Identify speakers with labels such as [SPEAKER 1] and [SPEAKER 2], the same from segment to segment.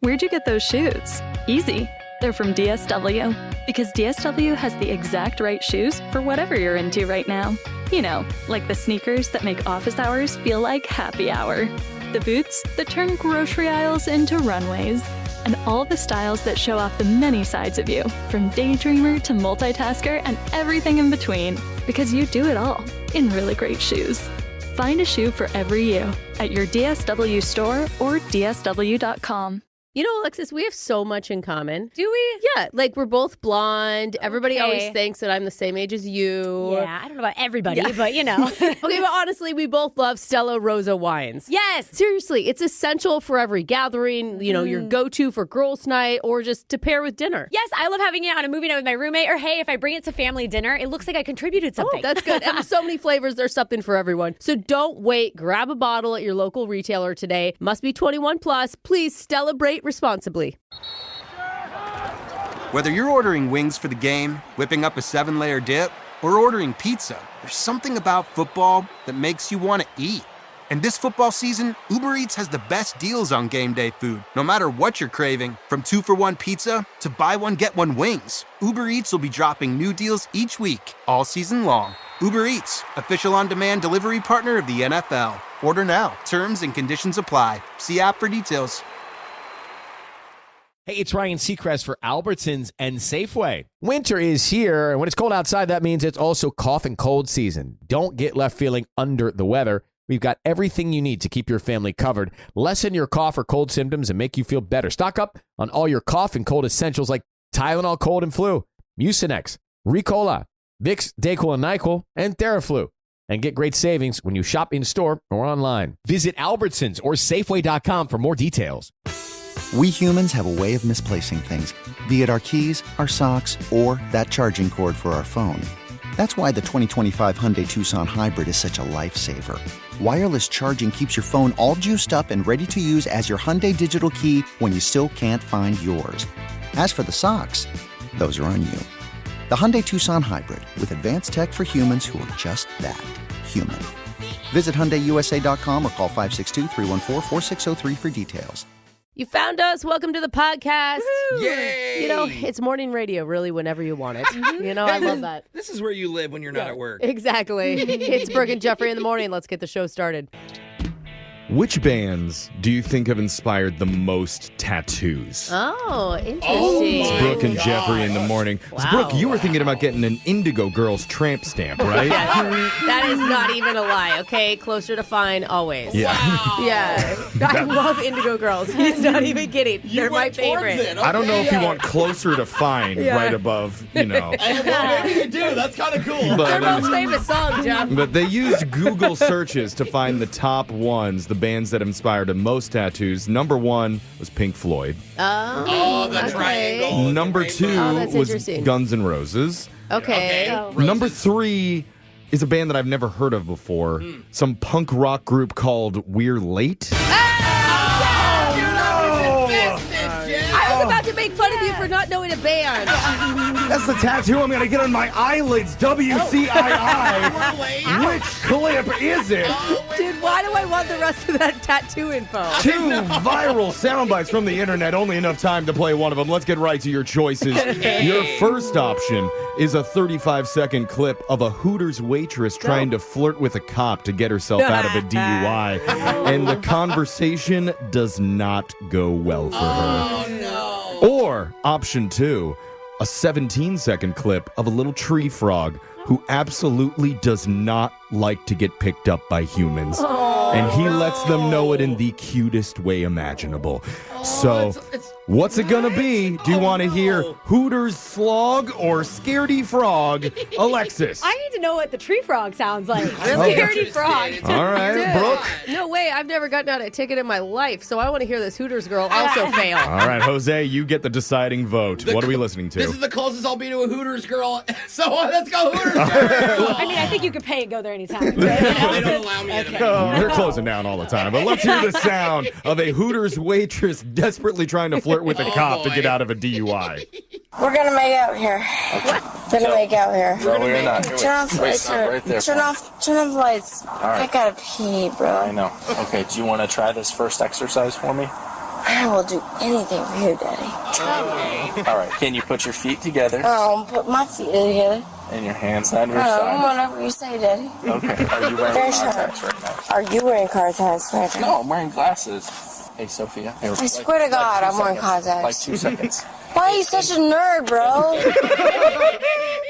[SPEAKER 1] Where'd you get those shoes? Easy. They're from DSW. Because DSW has the exact right shoes for whatever you're into right now. You know, like the sneakers that make office hours feel like happy hour. The boots that turn grocery aisles into runways. And all the styles that show off the many sides of you, from daydreamer to multitasker and everything in between. Because you do it all in really great shoes. Find a shoe for every you at your DSW store or DSW.com.
[SPEAKER 2] You know, Alexis, we have so much in common.
[SPEAKER 3] Do we?
[SPEAKER 2] Yeah, like we're both blonde. Everybody always thinks that I'm the same age as you.
[SPEAKER 3] Yeah, I don't know about everybody, but you know.
[SPEAKER 2] Okay, but honestly, we both love Stella Rosa wines.
[SPEAKER 3] Yes.
[SPEAKER 2] Seriously, it's essential for every gathering, you know, your go-to for girls' night or just to pair with dinner.
[SPEAKER 3] Yes, I love having it on a movie night with my roommate. Or hey, if I bring it to family dinner, it looks like I contributed something.
[SPEAKER 2] Oh, that's good. And there's so many flavors, there's something for everyone. So don't wait. Grab a bottle at your local retailer today. Must be 21 plus. Please celebrate responsibly.
[SPEAKER 4] Whether you're ordering wings for the game, whipping up a 7-layer dip, or ordering pizza, there's something about football that makes you want to eat. And this football season, Uber Eats has the best deals on game day food. No matter what you're craving, from 2-for-1 pizza to buy one, get one wings, Uber Eats will be dropping new deals each week, all season long. Uber Eats, official on-demand delivery partner of the NFL. Order now. Terms and conditions apply. See app for details.
[SPEAKER 5] Hey, it's Ryan Seacrest for Albertsons and Safeway. Winter is here, and when it's cold outside, that means it's also cough and cold season. Don't get left feeling under the weather. We've got everything you need to keep your family covered, lessen your cough or cold symptoms, and make you feel better. Stock up on all your cough and cold essentials like Tylenol Cold and Flu, Mucinex, Ricola, Vicks, Dayquil and NyQuil, and Theraflu. And get great savings when you shop in-store or online. Visit Albertsons or Safeway.com for more details.
[SPEAKER 6] We humans have a way of misplacing things, be it our keys, our socks, or that charging cord for our phone. That's why the 2025 Hyundai Tucson Hybrid is such a lifesaver. Wireless charging keeps your phone all juiced up and ready to use as your Hyundai digital key when you still can't find yours. As for the socks, those are on you. The Hyundai Tucson Hybrid, with advanced tech for humans who are just that, human. Visit HyundaiUSA.com or call 562-314-4603 for details.
[SPEAKER 2] You found us. Welcome to the podcast.
[SPEAKER 7] Woo! Yay!
[SPEAKER 2] You know, it's morning radio, really, whenever you want it. You know, I love that.
[SPEAKER 7] This is where you live when you're not at work.
[SPEAKER 2] Exactly. It's Brooke and Jeffrey in the morning. Let's get the show started.
[SPEAKER 8] Which bands do you think have inspired the most tattoos?
[SPEAKER 2] Oh, interesting.
[SPEAKER 8] It's Brooke and Jeffrey in the morning.
[SPEAKER 2] Wow.
[SPEAKER 8] So Brooke, you were thinking about getting an Indigo Girls tramp stamp, right?
[SPEAKER 2] That is not even a lie, okay? Closer to fine, always.
[SPEAKER 8] Yeah.
[SPEAKER 7] Wow.
[SPEAKER 2] Yeah. I love Indigo Girls. He's not even kidding. They're my favorite.
[SPEAKER 7] Okay.
[SPEAKER 8] I don't know if you want closer to fine right above, you know.
[SPEAKER 7] Well, maybe you do. That's kind of cool.
[SPEAKER 2] Their most famous song, Jeff.
[SPEAKER 8] But they used Google searches to find the top ones, the bands that inspired the most tattoos. Number 1 was Pink Floyd.
[SPEAKER 7] Oh, the triangle.
[SPEAKER 8] Number 2
[SPEAKER 2] that's
[SPEAKER 8] was
[SPEAKER 2] interesting.
[SPEAKER 8] Guns N' Roses.
[SPEAKER 2] Okay.
[SPEAKER 8] Number 3 is a band that I've never heard of before. Some punk rock group called We're Late.
[SPEAKER 2] I was about to make fun of you for not knowing a band.
[SPEAKER 8] That's the tattoo I'm going to get on my eyelids. WCII. Which clip is it?
[SPEAKER 2] Dude, why do I want the rest of that tattoo info?
[SPEAKER 8] 2 viral sound bites from the internet. Only enough time to play one of them. Let's get right to your choices. Your first option is a 35-second clip of a Hooters waitress trying to flirt with a cop to get herself out of a DUI. And the conversation does not go well for her.
[SPEAKER 7] Oh, no.
[SPEAKER 8] Or option 2, a 17-second clip of a little tree frog who absolutely does not like to get picked up by humans. And he lets them know it in the cutest way imaginable. So, what's it gonna be? Do you want to hear Hooters slog or Scaredy Frog? Alexis.
[SPEAKER 3] I need to know what the tree frog sounds like.
[SPEAKER 7] Really
[SPEAKER 3] Scaredy frog.
[SPEAKER 7] interested.
[SPEAKER 8] All right, Brooke.
[SPEAKER 2] No way, I've never gotten out a ticket in my life, so I want to hear this Hooters girl also fail.
[SPEAKER 8] All right, Jose, you get the deciding vote. What are we listening to?
[SPEAKER 7] This is the closest I'll be to a Hooters girl. So let's go Hooters girl.
[SPEAKER 3] I mean, I think you could pay and go there anytime.
[SPEAKER 7] They don't allow me in.
[SPEAKER 8] They're closing down all the time. But let's hear the sound of a Hooters waitress desperately trying to flirt with a cop to get out of a DUI.
[SPEAKER 9] We're gonna make out here. We're gonna make out here.
[SPEAKER 10] No, we're not.
[SPEAKER 9] Turn off the lights.
[SPEAKER 10] Right there.
[SPEAKER 9] Turn off the lights.
[SPEAKER 10] right.
[SPEAKER 9] I gotta pee, bro.
[SPEAKER 10] I know. Okay, do you want to try this first exercise for me?
[SPEAKER 9] I will do anything for you, Daddy.
[SPEAKER 10] All right. Can you put your feet together
[SPEAKER 9] Put my feet together.
[SPEAKER 10] and your hands side by
[SPEAKER 9] I'm
[SPEAKER 10] side?
[SPEAKER 9] whatever you say, Daddy.
[SPEAKER 10] Okay. Are you wearing
[SPEAKER 9] Very
[SPEAKER 10] contacts
[SPEAKER 9] sure.
[SPEAKER 10] right now?
[SPEAKER 9] Are you wearing contacts right now?
[SPEAKER 10] No, I'm wearing glasses. Hey, Sophia. Hey,
[SPEAKER 9] I swear to God, I'm wearing contacts.
[SPEAKER 10] Like 2 seconds.
[SPEAKER 9] Why are you such a nerd, bro?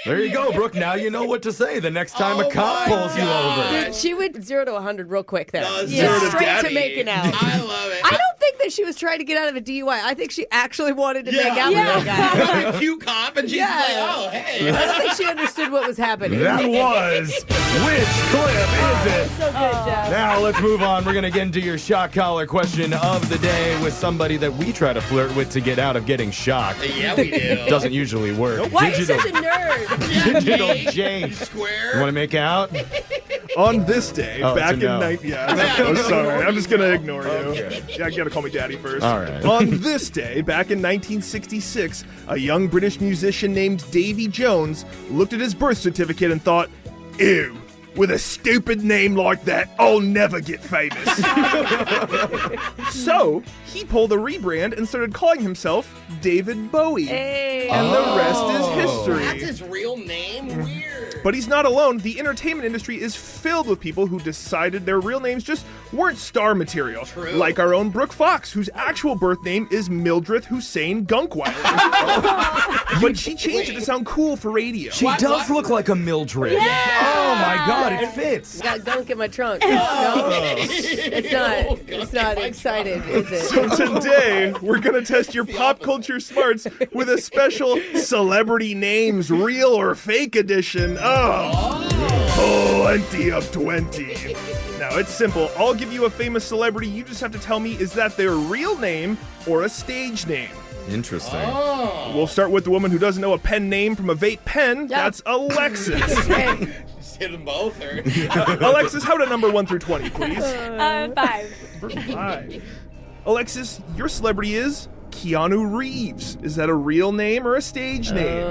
[SPEAKER 8] There you go, Brooke. Now you know what to say the next time a cop pulls you over.
[SPEAKER 2] Dude, she went 0 to 100 real quick there.
[SPEAKER 7] 0 to
[SPEAKER 2] Straight
[SPEAKER 7] daddy.
[SPEAKER 2] to making out.
[SPEAKER 7] I love it.
[SPEAKER 2] I don't think that she was trying to get out of a DUI. I think she actually wanted to make out with that guy.
[SPEAKER 7] I'm a cute cop, and she's like, oh, hey.
[SPEAKER 2] I don't think she understood what was happening.
[SPEAKER 8] That was Which Clip Is It?
[SPEAKER 2] So good, Jeff.
[SPEAKER 8] Now let's move on. We're going to get into your shock collar question of the day with somebody that we try to flirt with to get out of getting shocked.
[SPEAKER 7] Yeah, we do.
[SPEAKER 8] Doesn't usually work.
[SPEAKER 2] Why are you such a nerd?
[SPEAKER 8] Digital Jane.
[SPEAKER 7] Square.
[SPEAKER 8] You want to make out?
[SPEAKER 11] On this day,
[SPEAKER 8] Oh,
[SPEAKER 11] back
[SPEAKER 8] it's a
[SPEAKER 11] in
[SPEAKER 8] no.
[SPEAKER 11] I'm sorry. I'm just gonna ignore you. Yeah, you gotta call me daddy first.
[SPEAKER 8] All right.
[SPEAKER 11] On this day, back in 1966, a young British musician named Davy Jones looked at his birth certificate and thought, "Ew, with a stupid name like that, I'll never get famous." So he pulled a rebrand and started calling himself David Bowie.
[SPEAKER 2] Hey.
[SPEAKER 11] And the rest is history.
[SPEAKER 7] That's his real name? Weird.
[SPEAKER 11] But he's not alone. The entertainment industry is filled with people who decided their real names just weren't star material.
[SPEAKER 7] True.
[SPEAKER 11] Like our own Brooke Fox, whose actual birth name is Mildred Hussein Gunkweiler. But she changed it to sound cool for radio.
[SPEAKER 8] She does look like a Mildred.
[SPEAKER 2] Yeah.
[SPEAKER 8] Oh my God, it fits.
[SPEAKER 2] Got gunk in my trunk. No, it's not excited, is it?
[SPEAKER 11] So today, we're going to test your pop culture smarts with a special Celebrity Names Real or Fake edition of Plenty of 20. Now, it's simple. I'll give you a famous celebrity. You just have to tell me, is that their real name or a stage name?
[SPEAKER 8] Interesting.
[SPEAKER 11] We'll start with the woman who doesn't know a pen name from a vape pen. That's Alexis.
[SPEAKER 7] Just hit them both. Or...
[SPEAKER 11] Alexis, how about number 1 through 20, please?
[SPEAKER 3] 5.
[SPEAKER 11] 5. Alexis, your celebrity is Keanu Reeves. Is that a real name or a stage name?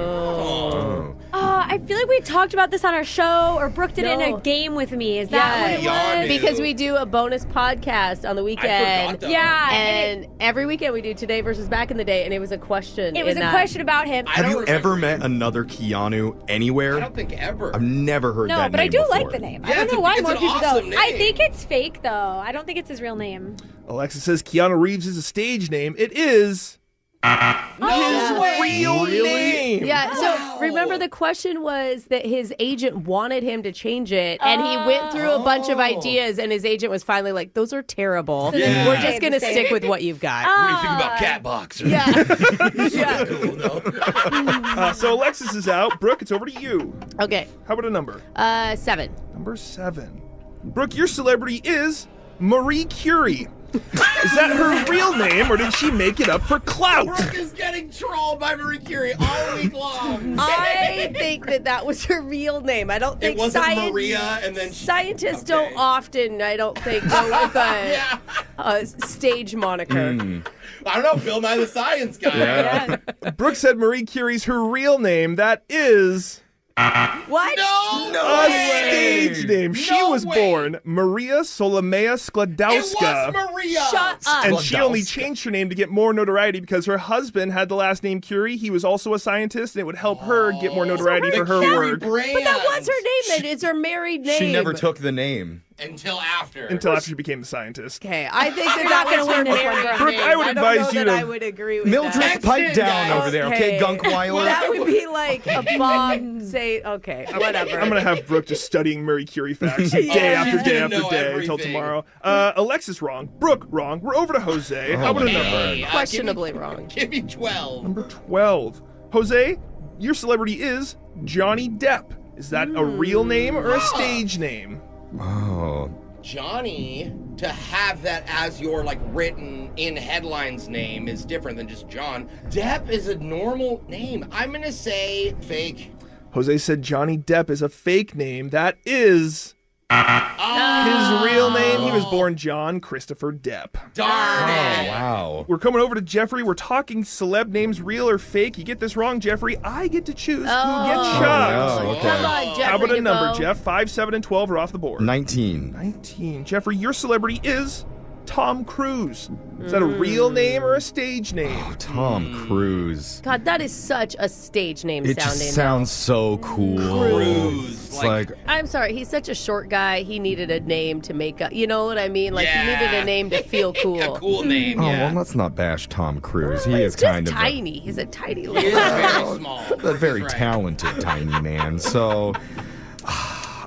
[SPEAKER 3] I feel like we talked about this on our show, or Brooke did it in
[SPEAKER 2] No.
[SPEAKER 3] a game with me. Is that what it was?
[SPEAKER 2] Because we do a bonus podcast on the weekend.
[SPEAKER 3] Yeah.
[SPEAKER 2] And every weekend we do Today versus Back in the Day, and it was a question.
[SPEAKER 3] It was
[SPEAKER 2] in
[SPEAKER 3] a
[SPEAKER 2] that.
[SPEAKER 3] question about him.
[SPEAKER 8] Have you ever met another Keanu anywhere?
[SPEAKER 7] I don't think ever.
[SPEAKER 8] I've never heard that
[SPEAKER 3] No,
[SPEAKER 8] name
[SPEAKER 3] but I do
[SPEAKER 8] before.
[SPEAKER 3] like the name.
[SPEAKER 7] Yeah,
[SPEAKER 3] I don't know why
[SPEAKER 7] it's
[SPEAKER 3] more
[SPEAKER 7] an
[SPEAKER 3] people
[SPEAKER 7] awesome
[SPEAKER 3] don't. I
[SPEAKER 7] name.
[SPEAKER 3] think it's fake, though. I don't think it's his real name.
[SPEAKER 11] Alexis says Keanu Reeves is a stage name. It is his real name.
[SPEAKER 2] Yeah, so remember the question was that his agent wanted him to change it, and he went through a bunch of ideas, and his agent was finally like, those are terrible.
[SPEAKER 7] Yeah.
[SPEAKER 2] We're just going to stick with what you've got.
[SPEAKER 7] What do you think about cat boxer?
[SPEAKER 2] Yeah.
[SPEAKER 7] Cool, no?
[SPEAKER 11] So Alexis is out. Brooke, it's over to you.
[SPEAKER 2] Okay.
[SPEAKER 11] How about a number?
[SPEAKER 2] 7.
[SPEAKER 11] Number 7. Brooke, your celebrity is Marie Curie. Is that her real name, or did she make it up for clout?
[SPEAKER 7] Brooke is getting trolled by Marie Curie all week long.
[SPEAKER 2] I think that was her real name. I don't think
[SPEAKER 7] It wasn't Maria, and then she...
[SPEAKER 2] scientists don't often, I don't think, go with a,
[SPEAKER 7] Yeah.
[SPEAKER 2] a stage moniker.
[SPEAKER 7] I don't know, Bill Nye the Science Guy.
[SPEAKER 8] Yeah.
[SPEAKER 11] Brooke said Marie Curie's her real name. That is
[SPEAKER 2] What?
[SPEAKER 7] No
[SPEAKER 11] a
[SPEAKER 7] way.
[SPEAKER 11] stage name. She
[SPEAKER 7] No
[SPEAKER 11] was
[SPEAKER 7] way.
[SPEAKER 11] born Maria Solomea
[SPEAKER 7] It
[SPEAKER 11] Skladowska.
[SPEAKER 7] was Maria.
[SPEAKER 2] Shut up.
[SPEAKER 11] And she only changed her name to get more notoriety because her husband had the last name Curie. He was also a scientist, and it would help her get more notoriety for her work.
[SPEAKER 2] But that was her name then. It's her married name.
[SPEAKER 8] She never took the name.
[SPEAKER 7] Until after.
[SPEAKER 11] Until after she became the scientist.
[SPEAKER 2] Okay, I think
[SPEAKER 3] You're not
[SPEAKER 2] that
[SPEAKER 3] gonna
[SPEAKER 2] was her
[SPEAKER 3] win this one,
[SPEAKER 2] married
[SPEAKER 3] Brooke.
[SPEAKER 11] Brooke,
[SPEAKER 2] name.
[SPEAKER 11] I would
[SPEAKER 2] don't
[SPEAKER 11] advise
[SPEAKER 2] know
[SPEAKER 11] you
[SPEAKER 2] that
[SPEAKER 11] to-
[SPEAKER 2] I would agree with
[SPEAKER 8] Mildred,
[SPEAKER 2] that.
[SPEAKER 8] pipe down
[SPEAKER 7] guys.
[SPEAKER 8] over there, okay, Gunkweiler?
[SPEAKER 2] That would be like a Bob say, okay, whatever.
[SPEAKER 11] I'm going to have Brooke just studying Marie Curie facts day after day after
[SPEAKER 7] know
[SPEAKER 11] day until
[SPEAKER 7] everything.
[SPEAKER 11] tomorrow. Alexis wrong. Brooke wrong. We're over to Jose. How about a number?
[SPEAKER 7] Hey,
[SPEAKER 2] Questionably wrong.
[SPEAKER 7] Give me 12.
[SPEAKER 11] Number 12. Jose, your celebrity is Johnny Depp. Is that a real name or a stage name?
[SPEAKER 8] Oh.
[SPEAKER 7] Johnny, to have that as your written in headlines name is different than just John. Depp is a normal name. I'm gonna say fake.
[SPEAKER 11] Jose said Johnny Depp is a fake name. That is his real name. He was born John Christopher Depp.
[SPEAKER 7] Darn it.
[SPEAKER 8] Wow.
[SPEAKER 11] We're coming over to Jeffrey. We're talking celeb names, real or fake. You get this wrong, Jeffrey. I get to choose who gets shocked.
[SPEAKER 8] no, okay.
[SPEAKER 2] Come on, Jeffrey.
[SPEAKER 11] How about a number,
[SPEAKER 2] DeVoe.
[SPEAKER 11] Jeff? 5, 7, and 12 are off the board.
[SPEAKER 8] 19.
[SPEAKER 11] 19. Jeffrey, your celebrity is Tom Cruise. Is that a real name or a stage name?
[SPEAKER 8] Tom Cruise.
[SPEAKER 2] God, that is such a stage name
[SPEAKER 8] It
[SPEAKER 2] sounding.
[SPEAKER 8] just sounds so cool.
[SPEAKER 7] Cruise.
[SPEAKER 8] It's like
[SPEAKER 2] I'm sorry, he's such a short guy. He needed a name to make up. You know what I mean? Like, he needed a name to feel cool.
[SPEAKER 7] A cool name,
[SPEAKER 8] oh,
[SPEAKER 7] yeah.
[SPEAKER 8] well, let's not bash Tom Cruise. He is
[SPEAKER 2] He's just
[SPEAKER 8] kind of
[SPEAKER 2] tiny. He's a tiny
[SPEAKER 7] He
[SPEAKER 2] little
[SPEAKER 7] is very small.
[SPEAKER 8] a very
[SPEAKER 7] That's right.
[SPEAKER 8] talented tiny man. So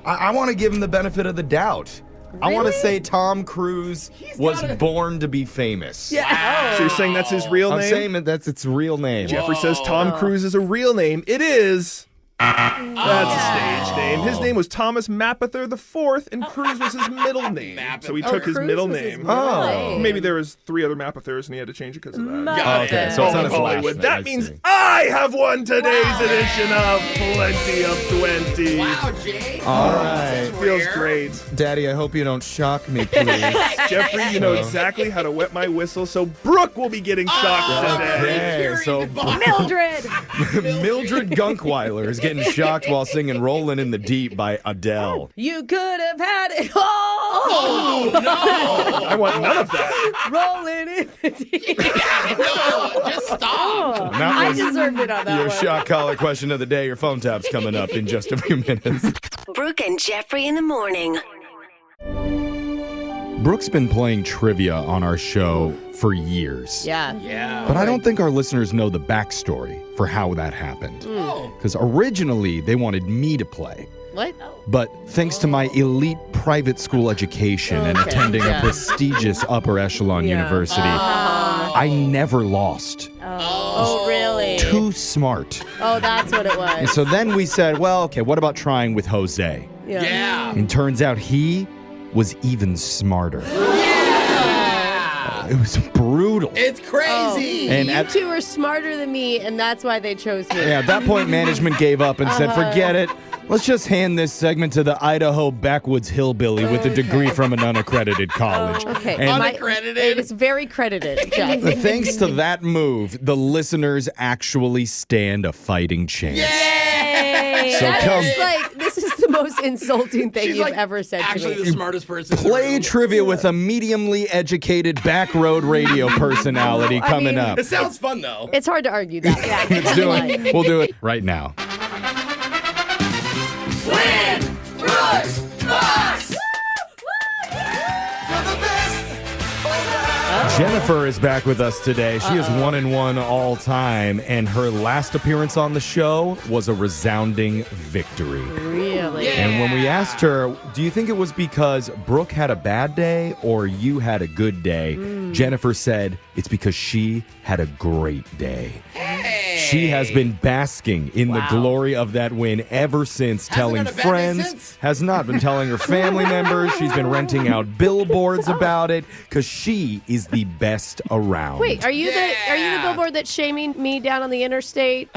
[SPEAKER 8] I want to give him the benefit of the doubt. I want to say Tom Cruise was born to be famous.
[SPEAKER 2] Yeah.
[SPEAKER 11] So you're saying that's his real
[SPEAKER 8] I'm
[SPEAKER 11] name?
[SPEAKER 8] saying that that's its real name.
[SPEAKER 11] Jeffrey says Tom Cruise is a real name. It is. That's a stage name. His name was Thomas Mapother IV, and Cruise was his middle name. So he took his
[SPEAKER 2] Cruise
[SPEAKER 11] middle
[SPEAKER 2] was his
[SPEAKER 11] name.
[SPEAKER 2] middle name.
[SPEAKER 11] Maybe there was 3 other Mapothers, and he had to change it because of that.
[SPEAKER 8] Oh, okay, so it's not his last
[SPEAKER 11] Hollywood.
[SPEAKER 8] name.
[SPEAKER 11] That
[SPEAKER 8] I
[SPEAKER 11] means
[SPEAKER 8] see.
[SPEAKER 11] I have won today's edition of Plenty of 20.
[SPEAKER 7] Wow, Jay.
[SPEAKER 8] All right.
[SPEAKER 11] Feels great.
[SPEAKER 8] Daddy, I hope you don't shock me, please.
[SPEAKER 11] Jeffrey, you know exactly how to wet my whistle, so Brooke will be getting shocked today.
[SPEAKER 8] Okay, so
[SPEAKER 3] Mildred.
[SPEAKER 8] Mildred Gunkweiler is getting shocked while singing Rollin' in the Deep by Adele.
[SPEAKER 2] You could have had it all.
[SPEAKER 7] Oh, no.
[SPEAKER 11] I want none of that.
[SPEAKER 2] Rolling in the deep.
[SPEAKER 7] No, just stop.
[SPEAKER 8] That
[SPEAKER 2] I
[SPEAKER 8] was
[SPEAKER 2] deserved it on that
[SPEAKER 8] your
[SPEAKER 2] one.
[SPEAKER 8] shock collar question of the day. Your phone tap's coming up in just a few minutes.
[SPEAKER 12] Brooke and Jeffrey in the morning.
[SPEAKER 8] Brooke's been playing trivia on our show for years.
[SPEAKER 2] Yeah.
[SPEAKER 7] Yeah.
[SPEAKER 8] But I don't think our listeners know the backstory for how that happened.
[SPEAKER 7] Oh.
[SPEAKER 8] Because originally they wanted me to play.
[SPEAKER 2] What?
[SPEAKER 8] But thanks to my elite private school education and
[SPEAKER 2] Okay,
[SPEAKER 8] attending
[SPEAKER 2] yeah.
[SPEAKER 8] a prestigious upper echelon university, I never lost.
[SPEAKER 2] Oh, really?
[SPEAKER 8] Too smart.
[SPEAKER 2] Oh, that's what it was.
[SPEAKER 8] And so then we said, well, okay, what about trying with Jose?
[SPEAKER 7] Yeah.
[SPEAKER 8] And turns out he was even smarter. It was brutal.
[SPEAKER 7] It's crazy.
[SPEAKER 8] And
[SPEAKER 2] you
[SPEAKER 8] at-
[SPEAKER 2] two are smarter than me, and that's why they chose me.
[SPEAKER 8] Yeah, at that point, management gave up and said, forget it. Let's just hand this segment to the Idaho backwoods hillbilly with a degree from an unaccredited college.
[SPEAKER 2] Okay.
[SPEAKER 8] And
[SPEAKER 7] Unaccredited.
[SPEAKER 2] It's very credited, Jeff.
[SPEAKER 8] thanks to that move, the listeners actually stand a fighting chance.
[SPEAKER 2] Yay!
[SPEAKER 8] So come-
[SPEAKER 2] This is the most insulting thing
[SPEAKER 7] She's
[SPEAKER 2] you've
[SPEAKER 7] like
[SPEAKER 2] ever said to
[SPEAKER 7] actually
[SPEAKER 2] me.
[SPEAKER 7] the smartest person in the
[SPEAKER 8] Play
[SPEAKER 7] room.
[SPEAKER 8] trivia with a mediumly educated backroad radio personality coming up.
[SPEAKER 7] It sounds fun, though.
[SPEAKER 2] It's hard to argue that.
[SPEAKER 8] Let's do it. We'll do it right now. Jennifer is back with us today. She is 1-1 all time, and her last appearance on the show was a resounding victory.
[SPEAKER 2] Really?
[SPEAKER 8] And when we asked her, do you think it was because Brooke had a bad day or you had a good day? Jennifer said it's because she had a great day. She has been basking in the glory of that win ever since, telling
[SPEAKER 7] had a bad day
[SPEAKER 8] friends,
[SPEAKER 7] since?
[SPEAKER 8] has not been telling her family members. She's been renting out billboards about it because she is the best around.
[SPEAKER 2] Wait, are you the billboard that's shaming me down on the interstate,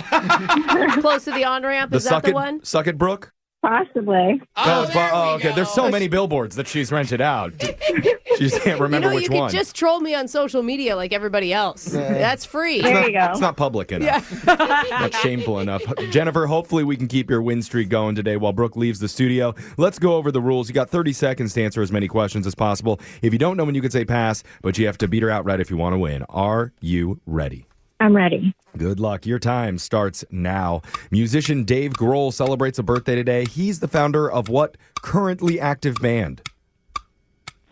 [SPEAKER 2] close to the on ramp? Is that the one?
[SPEAKER 8] Suck it, Brooke?
[SPEAKER 9] Possibly.
[SPEAKER 8] Okay. There's so many billboards that she's rented out. She just can't remember which
[SPEAKER 2] you
[SPEAKER 8] one.
[SPEAKER 2] could just troll me on social media like everybody else. That's free.
[SPEAKER 8] It's not public enough. Not shameful enough. Jennifer, hopefully we can keep your win streak going today while Brooke leaves the studio. Let's go over the rules. You got 30 seconds to answer as many questions as possible. If you don't know when you can say pass, but you have to beat her outright if you want to win. Are you ready?
[SPEAKER 9] I'm ready.
[SPEAKER 8] Good luck. Your time starts now. Musician Dave Grohl celebrates a birthday today. He's the founder of what currently active band?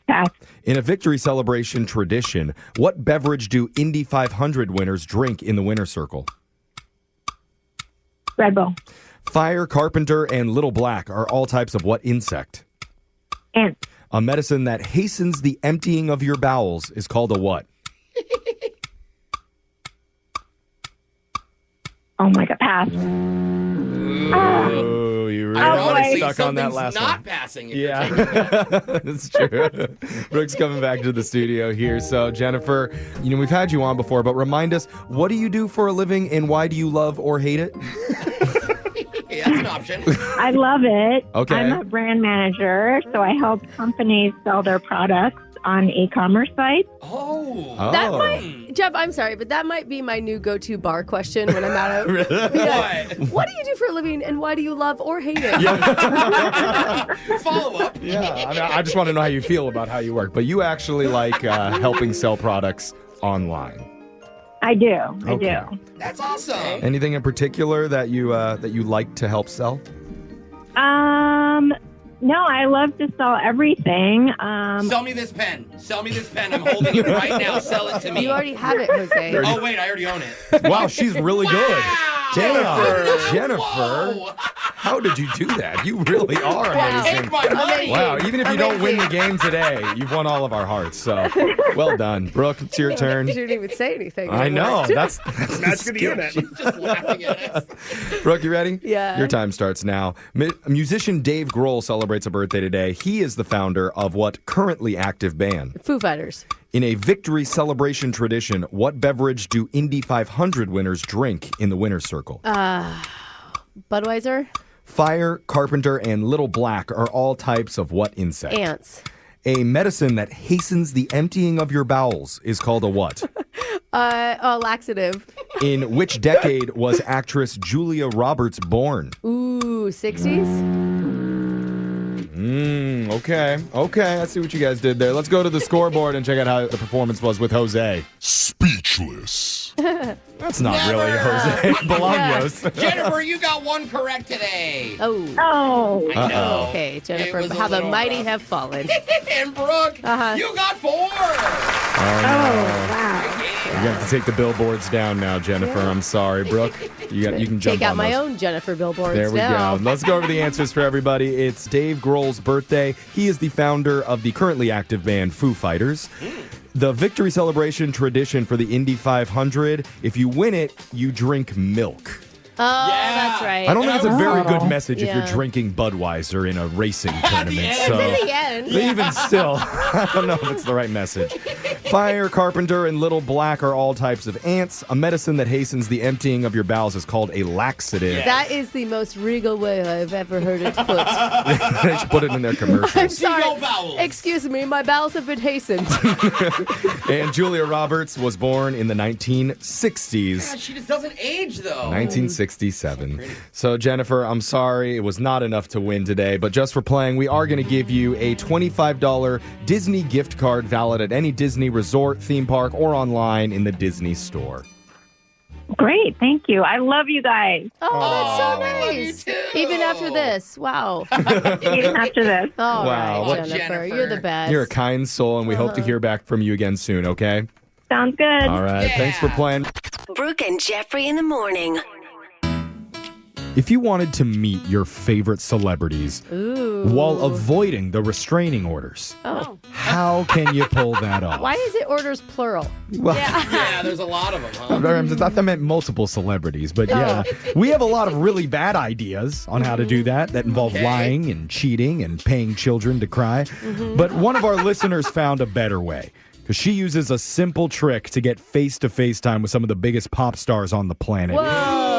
[SPEAKER 9] Pass.
[SPEAKER 8] In a victory celebration tradition, what beverage do Indy 500 winners drink in the winner's circle?
[SPEAKER 9] Red Bull.
[SPEAKER 8] Fire, carpenter, and little black are all types of what insect?
[SPEAKER 9] Ant.
[SPEAKER 8] A medicine that hastens the emptying of your bowels is called a what?
[SPEAKER 9] Oh my God. Pass.
[SPEAKER 8] Oh, you really
[SPEAKER 7] Ironically,
[SPEAKER 8] stuck on that
[SPEAKER 7] something's
[SPEAKER 8] last
[SPEAKER 7] not
[SPEAKER 8] one.
[SPEAKER 7] passing.
[SPEAKER 8] Yeah, that's true. Brooke's coming back to the studio here. So, Jennifer, we've had you on before, but remind us, what do you do for a living and why do you love or hate it?
[SPEAKER 7] Yeah, that's an option.
[SPEAKER 9] I love it.
[SPEAKER 8] Okay.
[SPEAKER 9] I'm a brand manager, so I help companies sell their products
[SPEAKER 13] on e-commerce sites.
[SPEAKER 2] That might, Jeff, I'm sorry, but that might be my new go-to bar question when I'm out of. What do you do for a living, and why do you love or hate it?
[SPEAKER 7] Follow up.
[SPEAKER 8] Yeah, I just want to know how you feel about how you work. But you actually like helping sell products online.
[SPEAKER 13] I do.
[SPEAKER 8] Okay.
[SPEAKER 13] I do.
[SPEAKER 7] That's awesome.
[SPEAKER 8] Anything in particular that you like to help sell?
[SPEAKER 13] No, I love to sell everything.
[SPEAKER 7] Sell me this pen. Sell me this pen. I'm holding it right now. Sell it to me.
[SPEAKER 2] You already have it, Jose.
[SPEAKER 7] Oh, wait, I already own it.
[SPEAKER 8] Wow, she's really good. Jennifer,
[SPEAKER 7] Whoa.
[SPEAKER 8] how did you do that? You really are amazing.
[SPEAKER 7] Take my money.
[SPEAKER 8] Wow, even if you don't win the game today, you've won all of our hearts. So, well done. Brooke, it's your turn.
[SPEAKER 2] You didn't even say anything.
[SPEAKER 8] I know. That's
[SPEAKER 11] Magic of the internet.
[SPEAKER 7] She's just laughing at us.
[SPEAKER 8] Brooke, you ready?
[SPEAKER 2] Yeah.
[SPEAKER 8] Your time starts now. Musician Dave Grohl celebrates a birthday today. He is the founder of what currently active band?
[SPEAKER 2] Foo Fighters.
[SPEAKER 8] In a victory celebration tradition, what beverage do Indy 500 winners drink in the winner's circle?
[SPEAKER 2] Budweiser.
[SPEAKER 8] Fire, carpenter, and little black are all types of what insect?
[SPEAKER 2] Ants.
[SPEAKER 8] A medicine that hastens the emptying of your bowels is called a what?
[SPEAKER 2] Laxative.
[SPEAKER 8] In which decade was actress Julia Roberts born?
[SPEAKER 2] Ooh, 60s?
[SPEAKER 8] Okay. I see what you guys did there. Let's go to the scoreboard and check out how the performance was with Jose.
[SPEAKER 14] Speechless.
[SPEAKER 8] That's not really Jose Bolaños.
[SPEAKER 7] Jennifer, you got one correct today.
[SPEAKER 2] Oh.
[SPEAKER 7] I know.
[SPEAKER 2] Okay, Jennifer,
[SPEAKER 7] It was a
[SPEAKER 2] how the
[SPEAKER 7] little
[SPEAKER 2] mighty
[SPEAKER 7] rough.
[SPEAKER 2] have fallen.
[SPEAKER 7] And Brooke, you got 4.
[SPEAKER 13] Wow.
[SPEAKER 8] You have to take the billboards down now, Jennifer. I'm sorry, Brooke. You can jump
[SPEAKER 2] Take out
[SPEAKER 8] on
[SPEAKER 2] my
[SPEAKER 8] those.
[SPEAKER 2] own Jennifer billboards
[SPEAKER 8] There we
[SPEAKER 2] now.
[SPEAKER 8] go. Let's go over the answers for everybody. It's Dave Grohl's birthday. He is the founder of the currently active band Foo Fighters. The victory celebration tradition for the Indy 500, if you win it, you drink milk.
[SPEAKER 2] Oh, that's right.
[SPEAKER 8] I don't think it's a very good message if
[SPEAKER 2] Yeah.
[SPEAKER 8] you're drinking Budweiser in a racing tournament.
[SPEAKER 2] It's
[SPEAKER 8] So
[SPEAKER 2] in the end.
[SPEAKER 8] even still, I don't know if it's the right message. Fire, carpenter, and little black are all types of ants. A medicine that hastens the emptying of your bowels is called a laxative.
[SPEAKER 2] That is the most regal way I've ever heard it put.
[SPEAKER 8] They should put it in their commercials.
[SPEAKER 2] I'm sorry. Excuse me, my bowels have been hastened.
[SPEAKER 8] And Julia Roberts was born in the 1960s.
[SPEAKER 7] God, she just doesn't age, though.
[SPEAKER 8] 1967. So, Jennifer, I'm sorry it was not enough to win today, but just for playing, we are going to give you a $25 Disney gift card valid at any Disney resort, theme park, or online in the Disney store.
[SPEAKER 13] Great. Thank you. I love you guys.
[SPEAKER 2] Oh, that's so nice. Even after this. Wow.
[SPEAKER 13] Even after this.
[SPEAKER 2] All
[SPEAKER 8] Wow.
[SPEAKER 2] right, Jennifer. You're the best.
[SPEAKER 8] You're a kind soul, and we hope to hear back from you again soon, okay?
[SPEAKER 13] Sounds good.
[SPEAKER 8] All right. Thanks for playing.
[SPEAKER 12] Brooke and Jeffrey in the morning.
[SPEAKER 8] If you wanted to meet your favorite celebrities while avoiding the restraining orders, how can you pull that off?
[SPEAKER 2] Why is it orders plural?
[SPEAKER 8] Well,
[SPEAKER 7] Yeah, there's a lot of them, huh?
[SPEAKER 8] I thought that meant multiple celebrities, but yeah. We have a lot of really bad ideas on how to do that involve lying and cheating and paying children to cry. But one of our listeners found a better way. Because she uses a simple trick to get face-to-face time with some of the biggest pop stars on the planet.
[SPEAKER 2] Whoa.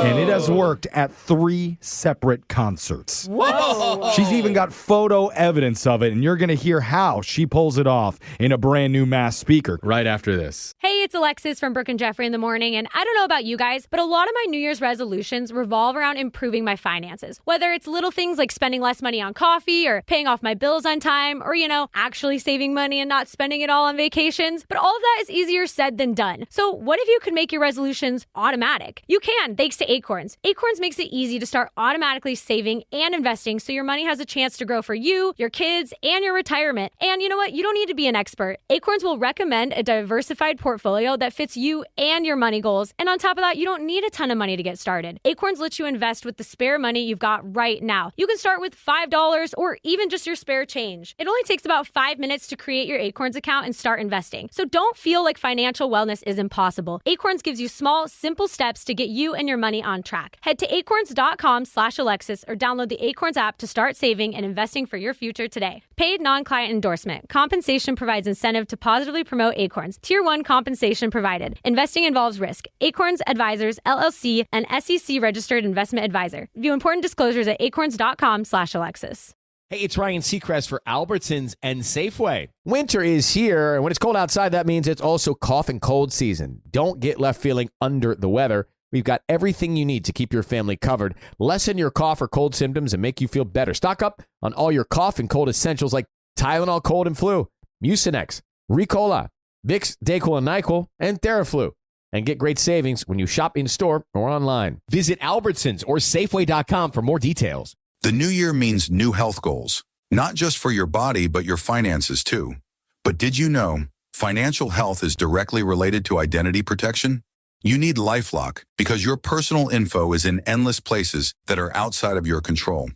[SPEAKER 8] And it has worked at 3 separate concerts.
[SPEAKER 2] What?
[SPEAKER 8] She's even got photo evidence of it, and you're going to hear how she pulls it off in a brand new Mass speaker right after this.
[SPEAKER 3] Hey, it's Alexis from Brooke and Jeffrey in the morning, and I don't know about you guys, but a lot of my New Year's resolutions revolve around improving my finances. Whether it's little things like spending less money on coffee or paying off my bills on time or, actually saving money and not spending it all on vacations. But all of that is easier said than done. So what if you could make your resolutions automatic? You can, thanks to Acorns. Acorns makes it easy to start automatically saving and investing so your money has a chance to grow for you, your kids, and your retirement. And you know what? You don't need to be an expert. Acorns will recommend a diversified portfolio that fits you and your money goals. And on top of that, you don't need a ton of money to get started. Acorns lets you invest with the spare money you've got right now. You can start with $5 or even just your spare change. It only takes about 5 minutes to create your Acorns account and start investing. So don't feel like financial wellness is impossible. Acorns gives you small, simple steps to get you and your money on track. Head to acorns.com/Alexis or download the Acorns app to start saving and investing for your future today. Paid non-client endorsement. Compensation provides incentive to positively promote Acorns. Tier 1 compensation provided. Investing involves risk. Acorns Advisors, LLC, an SEC registered investment advisor. View important disclosures at acorns.com/Alexis.
[SPEAKER 5] Hey, it's Ryan Seacrest for Albertsons and Safeway. Winter is here, and when it's cold outside, that means it's also cough and cold season. Don't get left feeling under the weather. We've got everything you need to keep your family covered, lessen your cough or cold symptoms, and make you feel better. Stock up on all your cough and cold essentials like Tylenol Cold and Flu, Mucinex, Ricola, Vicks, Dayquil, and NyQuil, and Theraflu. And get great savings when you shop in-store or online. Visit Albertsons or Safeway.com for more details.
[SPEAKER 14] The new year means new health goals, not just for your body, but your finances too. But did you know financial health is directly related to identity protection? You need LifeLock because your personal info is in endless places that are outside of your control.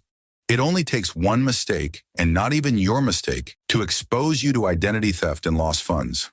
[SPEAKER 14] It only takes one mistake, and not even your mistake, to expose you to identity theft and lost funds.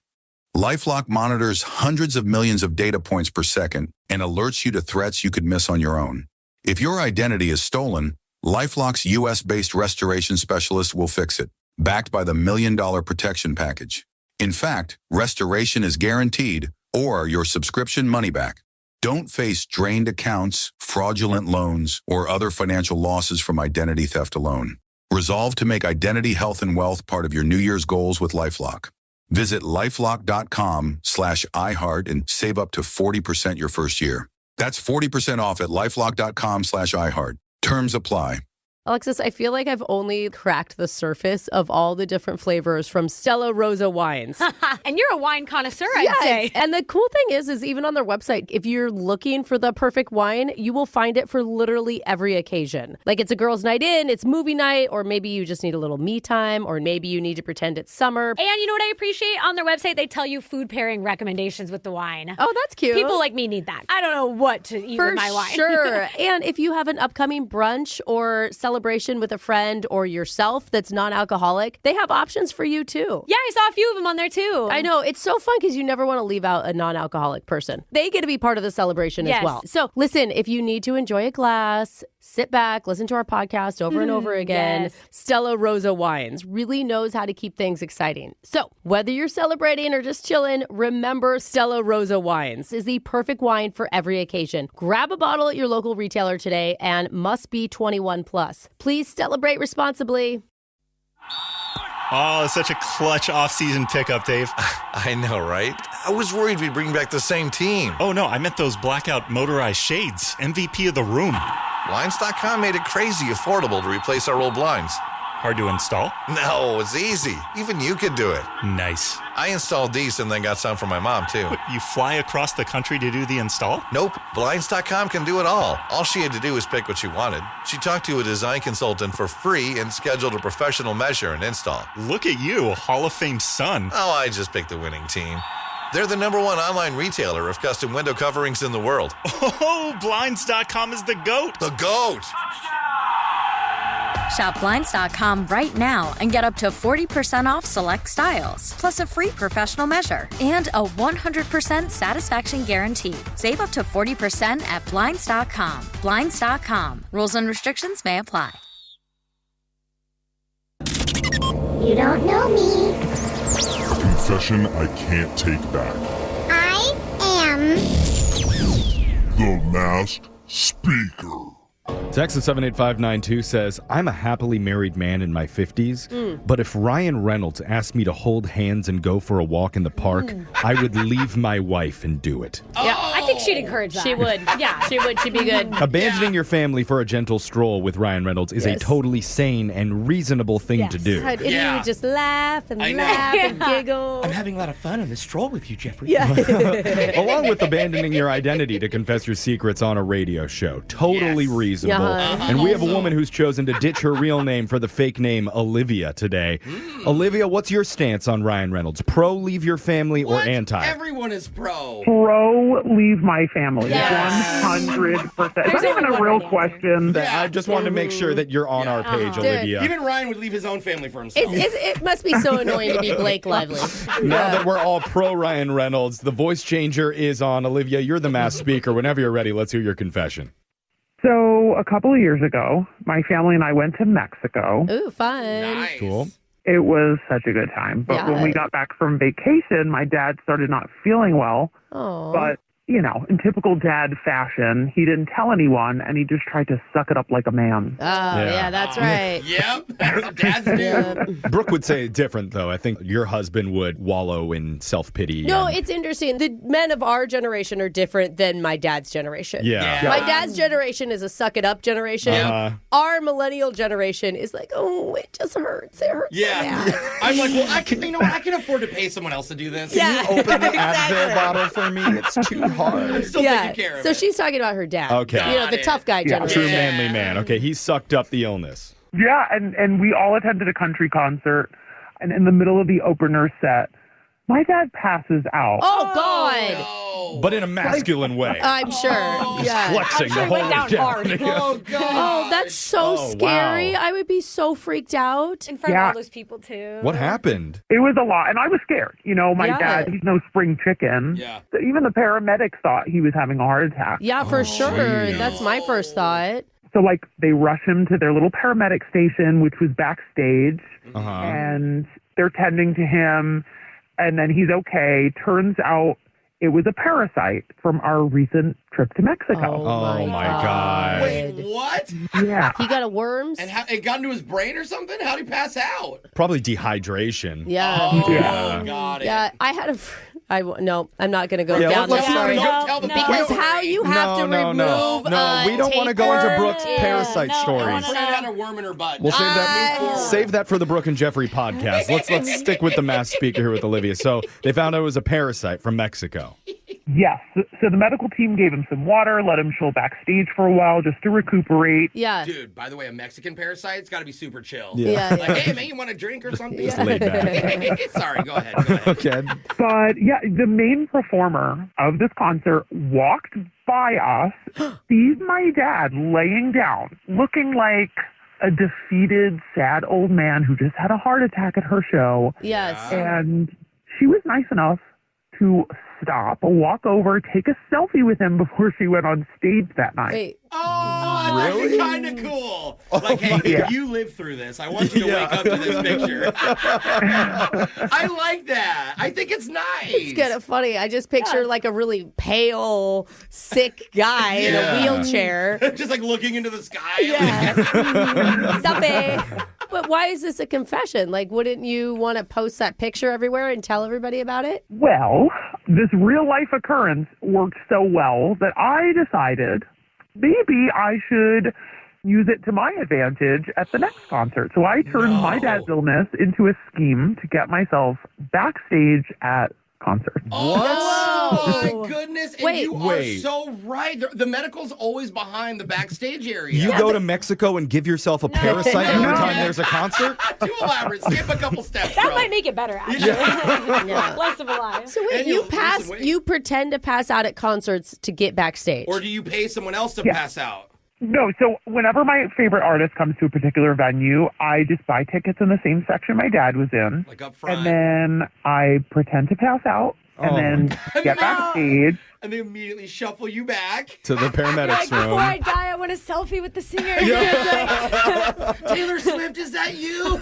[SPEAKER 14] LifeLock monitors hundreds of millions of data points per second and alerts you to threats you could miss on your own. If your identity is stolen, LifeLock's U.S.-based restoration specialist will fix it, backed by the $1 Million Protection Package. In fact, restoration is guaranteed or your subscription money back. Don't face drained accounts, fraudulent loans, or other financial losses from identity theft alone. Resolve to make identity, health, and wealth part of your New Year's goals with LifeLock. Visit LifeLock.com/iHeart and save up to 40% your first year. That's 40% off at LifeLock.com/iHeart. Terms apply.
[SPEAKER 2] Alexis, I feel like I've only cracked the surface of all the different flavors from Stella Rosa wines.
[SPEAKER 3] And you're a wine connoisseur, I'd say.
[SPEAKER 2] And the cool thing is even on their website, if you're looking for the perfect wine, you will find it for literally every occasion. Like it's a girl's night in, it's movie night, or maybe you just need a little me time, or maybe you need to pretend it's summer.
[SPEAKER 3] And you know what I appreciate? On their website, they tell you food pairing recommendations with the wine.
[SPEAKER 2] Oh, that's cute.
[SPEAKER 3] People like me need that. I don't know what to eat with my wine.
[SPEAKER 2] Sure. And if you have an upcoming brunch or celebration with a friend or yourself that's non-alcoholic, they have options for you too.
[SPEAKER 3] Yeah, I saw a few of them on there too.
[SPEAKER 2] I know. It's so fun because you never want to leave out a non-alcoholic person. They get to be part of the celebration as well. So listen, if you need to enjoy a glass, sit back, listen to our podcast over and over again.
[SPEAKER 3] Yes.
[SPEAKER 2] Stella Rosa Wines really knows how to keep things exciting. So whether you're celebrating or just chilling, remember Stella Rosa Wines is the perfect wine for every occasion. Grab a bottle at your local retailer today and must be 21 plus. Please celebrate responsibly.
[SPEAKER 15] Oh, such a clutch off-season pickup, Dave.
[SPEAKER 16] I know, right? I was worried we'd bring back the same team.
[SPEAKER 15] Oh, no, I meant those blackout motorized shades. MVP of the room.
[SPEAKER 16] Blinds.com made it crazy affordable to replace our old blinds.
[SPEAKER 15] Hard to install?
[SPEAKER 16] No, it's easy. Even you could do it.
[SPEAKER 15] Nice.
[SPEAKER 16] I installed these and then got some for my mom, too.
[SPEAKER 15] What, you fly across the country to do the install?
[SPEAKER 16] Nope. Blinds.com can do it all. All she had to do was pick what she wanted. She talked to a design consultant for free and scheduled a professional measure and install.
[SPEAKER 15] Look at you, a Hall of Fame son.
[SPEAKER 16] Oh, I just picked the winning team. They're the #1 online retailer of custom window coverings in the world.
[SPEAKER 15] Oh, Blinds.com is the GOAT.
[SPEAKER 16] The GOAT!
[SPEAKER 17] Shop Blinds.com right now and get up to 40% off select styles, plus a free professional measure and a 100% satisfaction guarantee. Save up to 40% at Blinds.com. Blinds.com. Rules and restrictions may apply.
[SPEAKER 18] You don't know me.
[SPEAKER 14] Confession I can't take back.
[SPEAKER 18] I am
[SPEAKER 14] The Masked Speaker.
[SPEAKER 8] Texas 78592 says, I'm a happily married man in my 50s, but if Ryan Reynolds asked me to hold hands and go for a walk in the park, I would leave my wife and do it.
[SPEAKER 3] Yeah, I think she'd encourage that.
[SPEAKER 2] She would.
[SPEAKER 3] Yeah.
[SPEAKER 2] She would. She'd be good.
[SPEAKER 8] Abandoning your family for a gentle stroll with Ryan Reynolds is a totally sane and reasonable thing to do.
[SPEAKER 2] And you would just laugh and laugh and giggle.
[SPEAKER 7] I'm having a lot of fun on this stroll with you, Jeffrey.
[SPEAKER 2] Yeah.
[SPEAKER 8] Along with abandoning your identity to confess your secrets on a radio show. Totally reasonable. And we have a woman who's chosen to ditch her real name for the fake name Olivia today. Olivia, what's your stance on Ryan Reynolds? Pro, leave your family, or anti?
[SPEAKER 7] Everyone is pro.
[SPEAKER 13] Pro, leave my family.
[SPEAKER 2] Yes.
[SPEAKER 13] 100%. It's not even a real question.
[SPEAKER 8] I just wanted to make sure that you're on our page, Olivia.
[SPEAKER 7] Even Ryan would leave his own family for himself.
[SPEAKER 2] It must be so annoying to be Blake Lively.
[SPEAKER 8] Now that we're all pro Ryan Reynolds, the voice changer is on. Olivia, you're the masked speaker. Whenever you're ready, let's hear your confession.
[SPEAKER 13] So a couple of years ago, my family and I went to Mexico.
[SPEAKER 2] Ooh, fun.
[SPEAKER 7] Nice.
[SPEAKER 8] Cool.
[SPEAKER 13] It was such a good time. But when we got back from vacation, my dad started not feeling well.
[SPEAKER 2] Oh.
[SPEAKER 13] But in typical dad fashion, he didn't tell anyone, and he just tried to suck it up like a man.
[SPEAKER 2] Oh, yeah, that's right.
[SPEAKER 7] Yep, that's what dads do.
[SPEAKER 8] Brooke would say different, though. I think your husband would wallow in self-pity.
[SPEAKER 2] No, it's interesting. The men of our generation are different than my dad's generation.
[SPEAKER 8] Yeah.
[SPEAKER 2] My dad's generation is a suck-it-up generation. Our millennial generation is like, oh, it just hurts. It hurts so bad.
[SPEAKER 7] I'm like, well, I can afford to pay someone else to do this.
[SPEAKER 2] Yeah.
[SPEAKER 8] Can you open the Advil bottle for me? It's too hard.
[SPEAKER 7] I'm still taking care of
[SPEAKER 2] So
[SPEAKER 7] it.
[SPEAKER 2] she's talking about her dad.
[SPEAKER 8] Okay.
[SPEAKER 2] The tough guy generation.
[SPEAKER 8] True manly man. Okay, he sucked up the illness.
[SPEAKER 13] Yeah, and we all attended a country concert, and in the middle of the opener set, my dad passes out.
[SPEAKER 2] Oh, God.
[SPEAKER 8] But in a masculine way.
[SPEAKER 2] I'm sure.
[SPEAKER 8] He's flexing the whole
[SPEAKER 3] hard.
[SPEAKER 7] Oh, God.
[SPEAKER 2] Oh, that's so scary.
[SPEAKER 8] wow.
[SPEAKER 2] I would be so freaked out.
[SPEAKER 3] In front of all those people, too.
[SPEAKER 8] What happened?
[SPEAKER 13] It was a lot, and I was scared. My
[SPEAKER 2] Yeah.
[SPEAKER 13] dad, he's no spring chicken.
[SPEAKER 7] Yeah.
[SPEAKER 13] Even the paramedics thought he was having a heart attack.
[SPEAKER 2] Yeah, for sure. That's my first thought.
[SPEAKER 13] So, they rush him to their little paramedic station, which was backstage, and they're tending to him, and then he's okay. Turns out it was a parasite from our recent trip to Mexico.
[SPEAKER 8] Oh, my God.
[SPEAKER 7] Wait, what?
[SPEAKER 13] Yeah.
[SPEAKER 2] He got a worms?
[SPEAKER 7] And it got into his brain or something? How'd he pass out?
[SPEAKER 8] Probably dehydration.
[SPEAKER 2] Yeah.
[SPEAKER 7] Oh, got it.
[SPEAKER 2] Yeah, I had no, I'm not going to go
[SPEAKER 8] Yeah,
[SPEAKER 2] down
[SPEAKER 8] let's
[SPEAKER 2] that
[SPEAKER 8] not-
[SPEAKER 2] story.
[SPEAKER 7] Don't tell the
[SPEAKER 2] Because
[SPEAKER 7] story.
[SPEAKER 2] how you have to remove
[SPEAKER 8] No, we don't want to go into Brooke's parasite stories.
[SPEAKER 7] Brooke had a worm in her butt.
[SPEAKER 8] We'll save that for the Brooke and Jeffrey podcast. Let's stick with the mass speaker here with Olivia. So they found out it was a parasite from Mexico.
[SPEAKER 13] Yes. So the medical team gave him some water, let him chill backstage for a while just to recuperate.
[SPEAKER 2] Yeah.
[SPEAKER 7] Dude, by the way, a Mexican parasite's got to be super chill.
[SPEAKER 8] Yeah.
[SPEAKER 7] Like, hey, man, you want a drink or something?
[SPEAKER 8] Just laid back.
[SPEAKER 7] Sorry, go ahead.
[SPEAKER 8] Okay.
[SPEAKER 13] But yeah, the main performer of this concert walked by us, sees my dad laying down, looking like a defeated, sad old man who just had a heart attack at her show.
[SPEAKER 2] Yes.
[SPEAKER 13] And she was nice enough to stop, walk over, take a selfie with him before she went on stage that night.
[SPEAKER 2] Wait.
[SPEAKER 7] Oh, that's
[SPEAKER 8] Really?
[SPEAKER 7] kind of cool. Like, hey, if you live through this, I want you to wake up to this picture. I like that. I think it's nice.
[SPEAKER 2] It's kind of funny. I just picture like a really pale, sick guy in a wheelchair.
[SPEAKER 7] Just like looking into the sky.
[SPEAKER 2] Yeah. Selfie. But why is this a confession? Like, wouldn't you want to post that picture everywhere and tell everybody about it?
[SPEAKER 13] Well, this real life occurrence worked so well that I decided maybe I should use it to my advantage at the next concert. So I turned my dad's illness into a scheme to get myself backstage at concerts.
[SPEAKER 7] Oh, my goodness. And
[SPEAKER 2] Wait.
[SPEAKER 7] you are so right. The medical's always behind the backstage area.
[SPEAKER 8] You go to Mexico and give yourself a parasite every time there's a concert?
[SPEAKER 7] Too elaborate. Skip a couple steps,
[SPEAKER 3] That
[SPEAKER 7] bro.
[SPEAKER 3] might make it better, actually. Less of a lie.
[SPEAKER 2] So wait,
[SPEAKER 7] And
[SPEAKER 2] you pretend to pass out at concerts to get backstage.
[SPEAKER 7] Or do you pay someone else to pass out?
[SPEAKER 13] No, so whenever my favorite artist comes to a particular venue, I just buy tickets in the same section my dad was in.
[SPEAKER 7] Like up front.
[SPEAKER 13] And then I pretend to pass out and then get backstage.
[SPEAKER 7] And they immediately shuffle you back.
[SPEAKER 8] To the paramedics
[SPEAKER 3] Like,
[SPEAKER 8] room.
[SPEAKER 3] before I die, I want a selfie with the singer.
[SPEAKER 7] Taylor Swift, is that you?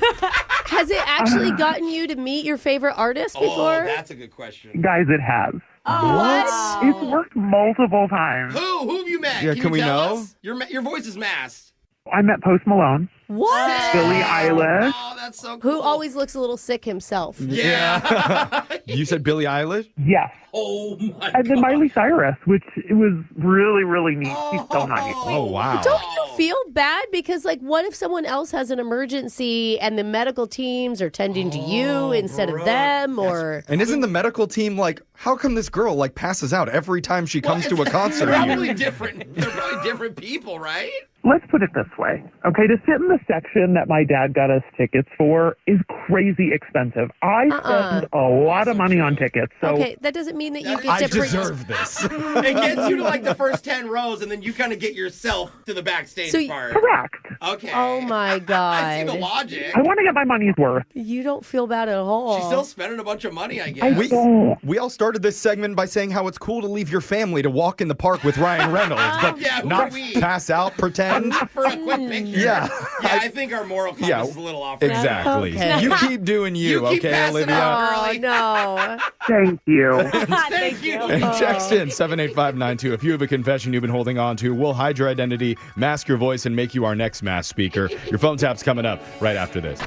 [SPEAKER 2] Has it actually gotten you to meet your favorite artist before?
[SPEAKER 7] Oh, that's a good question.
[SPEAKER 13] Guys, it has.
[SPEAKER 2] What?
[SPEAKER 13] It's worked multiple times.
[SPEAKER 7] Who have you met?
[SPEAKER 8] Yeah,
[SPEAKER 7] Can
[SPEAKER 8] can we
[SPEAKER 7] tell
[SPEAKER 8] know?
[SPEAKER 7] us? Your voice is masked.
[SPEAKER 13] I met Post Malone,
[SPEAKER 2] What?
[SPEAKER 13] Billie Eilish.
[SPEAKER 7] Oh, that's so cool.
[SPEAKER 2] Who always looks a little sick himself.
[SPEAKER 7] Yeah.
[SPEAKER 8] You said Billie Eilish?
[SPEAKER 13] Yes.
[SPEAKER 7] Oh, my
[SPEAKER 13] And then
[SPEAKER 7] God.
[SPEAKER 13] Miley Cyrus, which it was really, really neat. She's so nice.
[SPEAKER 8] Oh, wow.
[SPEAKER 2] Don't you feel bad? Because, like, what if someone else has an emergency and the medical teams are tending to you instead of them? Or
[SPEAKER 8] And isn't the medical team like, how come this girl like passes out every time she comes to a concert
[SPEAKER 7] They're
[SPEAKER 8] here?
[SPEAKER 7] probably different. They're probably different people, right?
[SPEAKER 13] Let's put it this way, okay? To sit in the section that my dad got us tickets for is crazy expensive. I spend a lot of money on tickets. So
[SPEAKER 2] okay, that doesn't mean that you get
[SPEAKER 8] I
[SPEAKER 2] to
[SPEAKER 8] deserve this.
[SPEAKER 7] It gets you to like the first 10 rows, and then you kind of get yourself to the backstage
[SPEAKER 2] So
[SPEAKER 7] part.
[SPEAKER 13] correct.
[SPEAKER 7] Okay.
[SPEAKER 2] Oh my God.
[SPEAKER 7] I see the logic.
[SPEAKER 13] I want to get my money's worth.
[SPEAKER 2] You don't feel bad at all.
[SPEAKER 7] She's still spending a bunch of money, I guess.
[SPEAKER 8] We all started this segment by saying how it's cool to leave your family to walk in the park with Ryan Reynolds, but
[SPEAKER 7] Yeah, who
[SPEAKER 8] not
[SPEAKER 7] are we?
[SPEAKER 8] pass out, pretend.
[SPEAKER 7] For a quick picture.
[SPEAKER 8] Yeah.
[SPEAKER 7] I think our moral compass is a little off.
[SPEAKER 8] Exactly.
[SPEAKER 2] Okay.
[SPEAKER 8] You keep doing you,
[SPEAKER 7] keep
[SPEAKER 8] okay,
[SPEAKER 7] passing
[SPEAKER 8] Olivia?
[SPEAKER 7] out
[SPEAKER 2] Oh,
[SPEAKER 7] early.
[SPEAKER 2] no.
[SPEAKER 13] Thank you.
[SPEAKER 7] Thank you.
[SPEAKER 8] And text in 78592 if you have a confession you've been holding on to. We'll hide your identity, mask your voice, and make you our next mass speaker. Your phone tap's coming up right after this.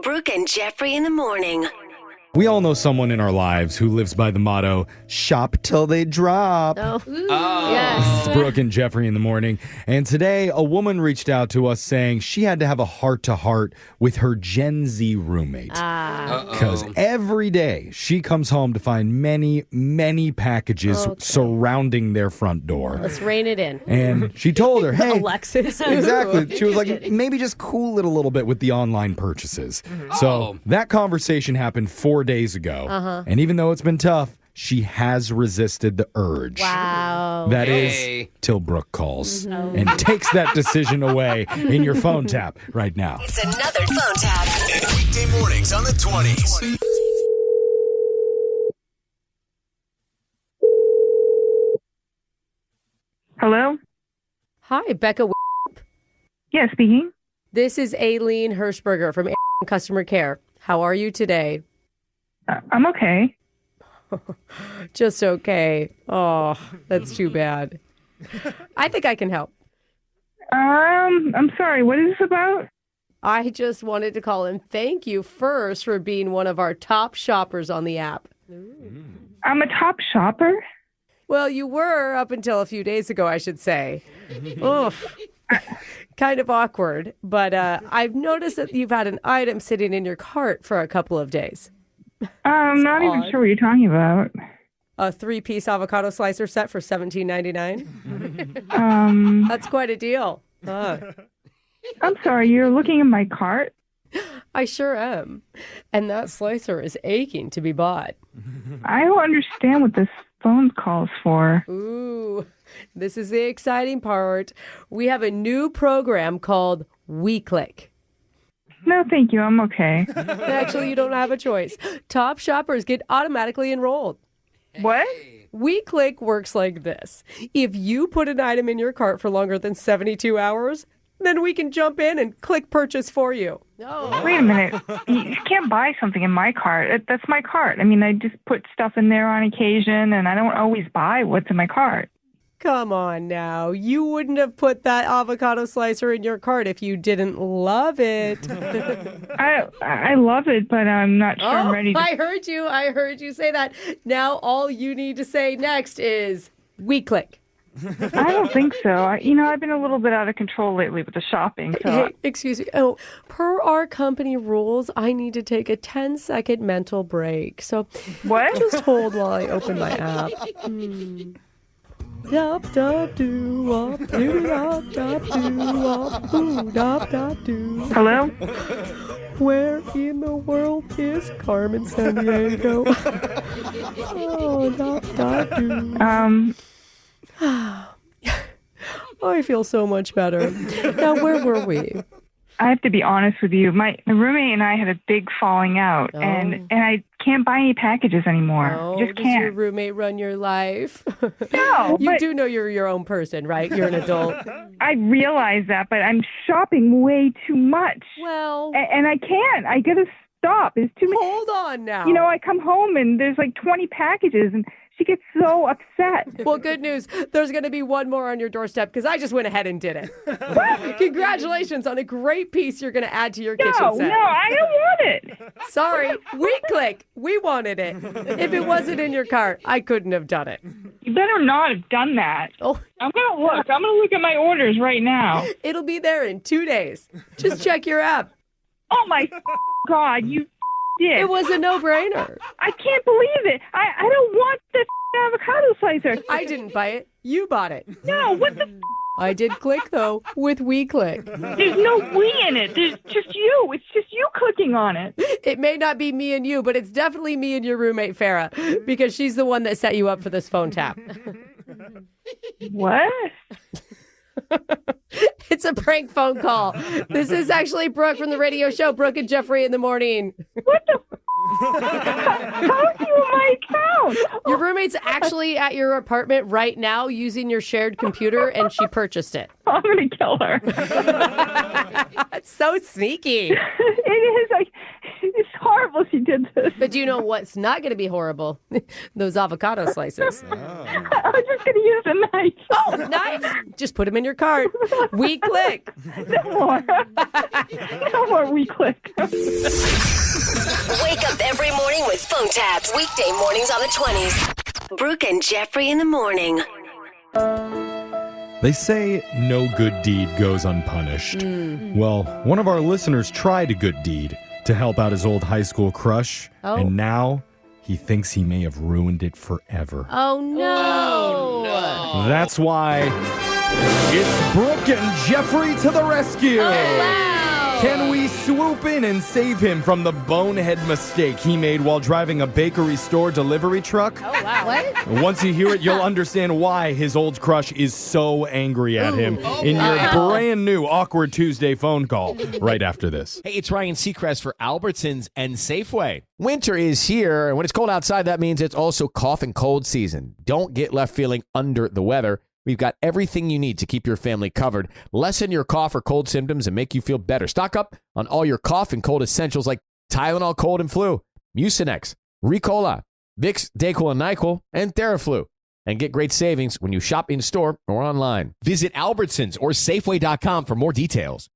[SPEAKER 12] Brooke and Jeffrey in the morning.
[SPEAKER 8] We all know someone in our lives who lives by the motto, shop till they drop.
[SPEAKER 2] Oh.
[SPEAKER 8] It's Brooke and Jeffrey in the morning. And today, a woman reached out to us saying she had to have a heart-to-heart with her Gen Z roommate. Because every day she comes home to find many, many packages surrounding their front door.
[SPEAKER 2] Let's rein it in.
[SPEAKER 8] And she told her, hey.
[SPEAKER 2] Alexis.
[SPEAKER 8] Exactly. She was like, maybe just cool it a little bit with the online purchases. So that conversation happened 4 days ago. And even though it's been tough, she has resisted the urge.
[SPEAKER 2] Wow.
[SPEAKER 8] That is till Brooke calls and takes that decision away in your phone tap right now.
[SPEAKER 12] It's another phone tap.
[SPEAKER 19] Weekday mornings on the 20s.
[SPEAKER 20] Hello?
[SPEAKER 2] Hi, Becca.
[SPEAKER 20] Yeah, speaking.
[SPEAKER 2] This is Aileen Hirschberger from Customer Care. How are you today?
[SPEAKER 20] I'm okay.
[SPEAKER 2] Just okay. Oh, that's too bad. I think I can help.
[SPEAKER 20] I'm sorry. What is this about?
[SPEAKER 2] I just wanted to call and thank you first for being one of our top shoppers on the app.
[SPEAKER 20] I'm a top shopper?
[SPEAKER 2] Well, you were up until a few days ago, I should say. Oof. Kind of awkward, but I've noticed that you've had an item sitting in your cart for a couple of days.
[SPEAKER 20] I'm not even sure what you're talking about.
[SPEAKER 2] A 3-piece avocado slicer set for $17.99. That's quite a deal.
[SPEAKER 20] I'm sorry, you're looking in my cart?
[SPEAKER 2] I sure am. And that slicer is aching to be bought.
[SPEAKER 20] I don't understand what this phone call's for.
[SPEAKER 2] Ooh, this is the exciting part. We have a new program called WeClick.
[SPEAKER 20] No, thank you. I'm okay.
[SPEAKER 2] Actually, you don't have a choice. Top shoppers get automatically enrolled.
[SPEAKER 20] What?
[SPEAKER 2] WeClick works like this. If you put an item in your cart for longer than 72 hours, then we can jump in and click purchase for you.
[SPEAKER 20] Wait a minute. You can't buy something in my cart. That's my cart. I mean, I just put stuff in there on occasion, and I don't always buy what's in my cart.
[SPEAKER 2] Come on now. You wouldn't have put that avocado slicer in your cart if you didn't love it.
[SPEAKER 20] I love it, but I'm not sure I'm ready to...
[SPEAKER 2] I heard you. I heard you say that. Now all you need to say next is WeClick.
[SPEAKER 20] I don't think so. I've been a little bit out of control lately with the shopping. So.
[SPEAKER 2] Hey, excuse me. Oh, per our company rules, I need to take a 10-second mental break. So
[SPEAKER 20] what?
[SPEAKER 2] Just hold while I open my app. Dop dop doo wop doo dop dop doo wop boo dop dop doo.
[SPEAKER 20] Hello?
[SPEAKER 2] Where in the world is Carmen Sandiego? Oh, dop dop doo. I feel so much better. Now, where were we?
[SPEAKER 20] I have to be honest with you. My roommate and I had a big falling out, and I can't buy any packages anymore.
[SPEAKER 2] Oh,
[SPEAKER 20] Just
[SPEAKER 2] does
[SPEAKER 20] can't.
[SPEAKER 2] your roommate run your life?
[SPEAKER 20] No,
[SPEAKER 2] You
[SPEAKER 20] but
[SPEAKER 2] do know you're your own person, right? You're an adult.
[SPEAKER 20] I realize that, but I'm shopping way too much.
[SPEAKER 2] Well,
[SPEAKER 20] and I can't. I gotta stop. It's too much.
[SPEAKER 2] Hold on now.
[SPEAKER 20] I come home and there's like 20 packages, and she gets so upset.
[SPEAKER 2] Well, good news. There's going to be one more on your doorstep because I just went ahead and did it. Congratulations on a great piece you're going to add to your kitchen set.
[SPEAKER 20] No, I don't want it.
[SPEAKER 2] Sorry, WeClick. We wanted it. If it wasn't in your cart, I couldn't have done it.
[SPEAKER 20] You better not have done that.
[SPEAKER 2] Oh,
[SPEAKER 20] I'm going to look. I'm going to look at my orders right now.
[SPEAKER 2] It'll be there in 2 days. Just check your app.
[SPEAKER 20] Oh, my God, you did.
[SPEAKER 2] It was a no-brainer.
[SPEAKER 20] I can't believe it. I don't want the avocado slicer.
[SPEAKER 2] I didn't buy it. You bought it.
[SPEAKER 20] No, what the
[SPEAKER 2] I did click, though, with WeClick.
[SPEAKER 20] There's no we in it. There's just you. It's just you clicking on it.
[SPEAKER 2] It may not be me and you, but it's definitely me and your roommate, Farah, because she's the one that set you up for this phone tap.
[SPEAKER 20] What?
[SPEAKER 2] It's a prank phone call. This is actually Brooke from the radio show Brooke and Jeffrey in the Morning.
[SPEAKER 20] What the? How do you my account?
[SPEAKER 2] Your roommate's actually at your apartment right now using your shared computer, and she purchased it.
[SPEAKER 20] I'm going to kill her.
[SPEAKER 2] It's so sneaky.
[SPEAKER 20] It is. It's horrible she did this.
[SPEAKER 2] But do you know what's not going to be horrible? Those avocado slices.
[SPEAKER 20] I was just going to use a knife.
[SPEAKER 2] Oh, knife. Just put them in your cart. We click.
[SPEAKER 20] No more. No more we click.
[SPEAKER 12] Wake up every morning with phone taps. Weekday mornings on the 20s. Brooke and Jeffrey in the Morning.
[SPEAKER 8] They say no good deed goes unpunished. Well, one of our listeners tried a good deed to help out his old high school crush, and now he thinks he may have ruined it forever.
[SPEAKER 2] Oh, no.
[SPEAKER 8] That's why it's Brooke and Jeffrey to the rescue.
[SPEAKER 2] Oh, wow.
[SPEAKER 8] Can we swoop in and save him from the bonehead mistake he made while driving a bakery store delivery truck?
[SPEAKER 2] Oh, wow. What?
[SPEAKER 8] Once you hear it, you'll understand why his old crush is so angry at him in your brand new Awkward Tuesday phone call right after this.
[SPEAKER 5] Hey, it's Ryan Seacrest for Albertsons and Safeway. Winter is here, and when it's cold outside, that means it's also cough and cold season. Don't get left feeling under the weather. We've got everything you need to keep your family covered, lessen your cough or cold symptoms, and make you feel better. Stock up on all your cough and cold essentials like Tylenol Cold and Flu, Mucinex, Ricola, Vicks, Dayquil, and NyQuil, and Theraflu. And get great savings when you shop in-store or online. Visit Albertsons or Safeway.com for more details.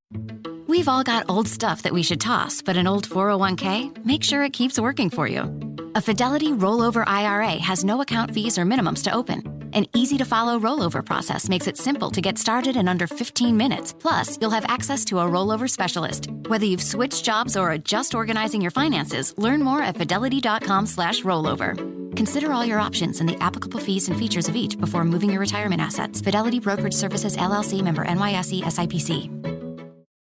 [SPEAKER 17] We've all got old stuff that we should toss, but an old 401k, make sure it keeps working for you. A Fidelity Rollover IRA has no account fees or minimums to open. An easy-to-follow rollover process makes it simple to get started in under 15 minutes. Plus, you'll have access to a rollover specialist. Whether you've switched jobs or are just organizing your finances, learn more at fidelity.com/rollover. Consider all your options and the applicable fees and features of each before moving your retirement assets. Fidelity Brokerage Services, LLC, member NYSE, SIPC.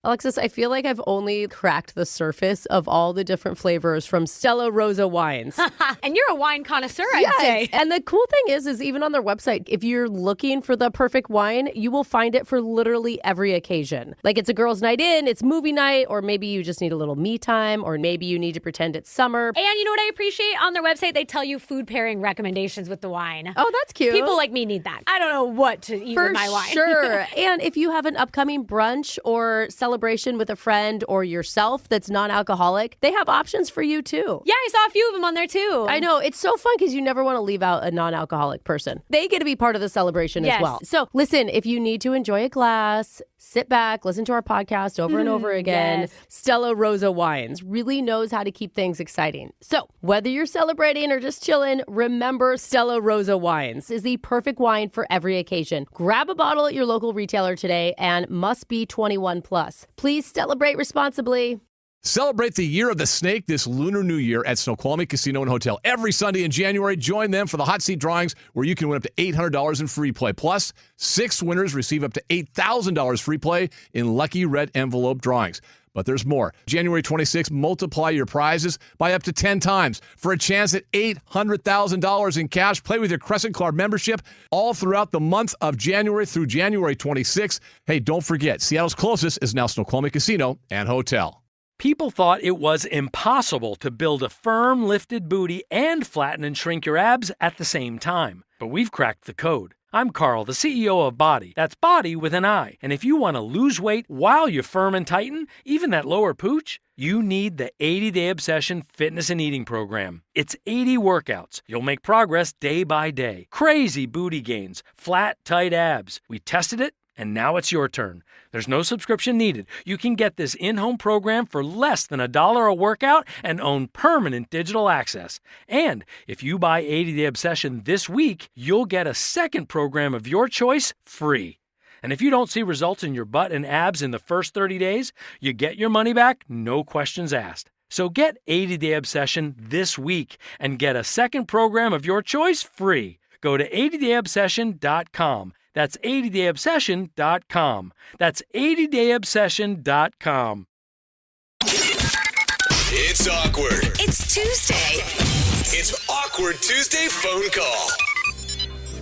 [SPEAKER 2] Alexis, I feel like I've only cracked the surface of all the different flavors from Stella Rosa wines.
[SPEAKER 3] And you're a wine connoisseur, I'd say.
[SPEAKER 2] And the cool thing is even on their website, if you're looking for the perfect wine, you will find it for literally every occasion. Like it's a girl's night in, it's movie night, or maybe you just need a little me time, or maybe you need to pretend it's summer.
[SPEAKER 3] And you know what I appreciate? On their website, they tell you food pairing recommendations with the wine.
[SPEAKER 2] Oh, that's cute.
[SPEAKER 3] People like me need that. I don't know what to eat with my wine.
[SPEAKER 2] Sure. And if you have an upcoming brunch or celebration with a friend or yourself that's non-alcoholic, they have options for you too.
[SPEAKER 3] Yeah, I saw a few of them on there too.
[SPEAKER 2] I know. It's so fun because you never want to leave out a non-alcoholic person. They get to be part of the celebration as well. So listen, if you need to enjoy a glass, sit back, listen to our podcast over and over again.
[SPEAKER 3] Yes.
[SPEAKER 2] Stella Rosa Wines really knows how to keep things exciting. So whether you're celebrating or just chilling, remember Stella Rosa Wines is the perfect wine for every occasion. Grab a bottle at your local retailer today and must be 21 plus. Please celebrate responsibly.
[SPEAKER 21] Celebrate the Year of the Snake this Lunar New Year at Snoqualmie Casino and Hotel. Every Sunday in January, join them for the hot seat drawings where you can win up to $800 in free play. Plus, 6 winners receive up to $8,000 free play in lucky red envelope drawings. But there's more. January 26th, multiply your prizes by up to 10 times for a chance at $800,000 in cash. Play with your Crescent Card membership all throughout the month of January through January 26th. Hey, don't forget, Seattle's closest is now Snoqualmie Casino and Hotel.
[SPEAKER 22] People thought it was impossible to build a firm, lifted booty and flatten and shrink your abs at the same time. But we've cracked the code. I'm Carl, the CEO of Body. That's Body with an I. And if you want to lose weight while you're firm and tighten, even that lower pooch, you need the 80-Day Obsession Fitness and Eating Program. It's 80 workouts. You'll make progress day by day. Crazy booty gains, flat, tight abs. We tested it, and now it's your turn. There's no subscription needed. You can get this in-home program for less than $1 a workout and own permanent digital access. And if you buy 80-Day Obsession this week, you'll get a second program of your choice free. And if you don't see results in your butt and abs in the first 30 days, you get your money back, no questions asked. So get 80-Day Obsession this week and get a second program of your choice free. Go to 80dayobsession.com. That's 80dayobsession.com. That's 80dayobsession.com.
[SPEAKER 19] It's awkward.
[SPEAKER 12] It's Tuesday.
[SPEAKER 19] It's Awkward Tuesday phone call.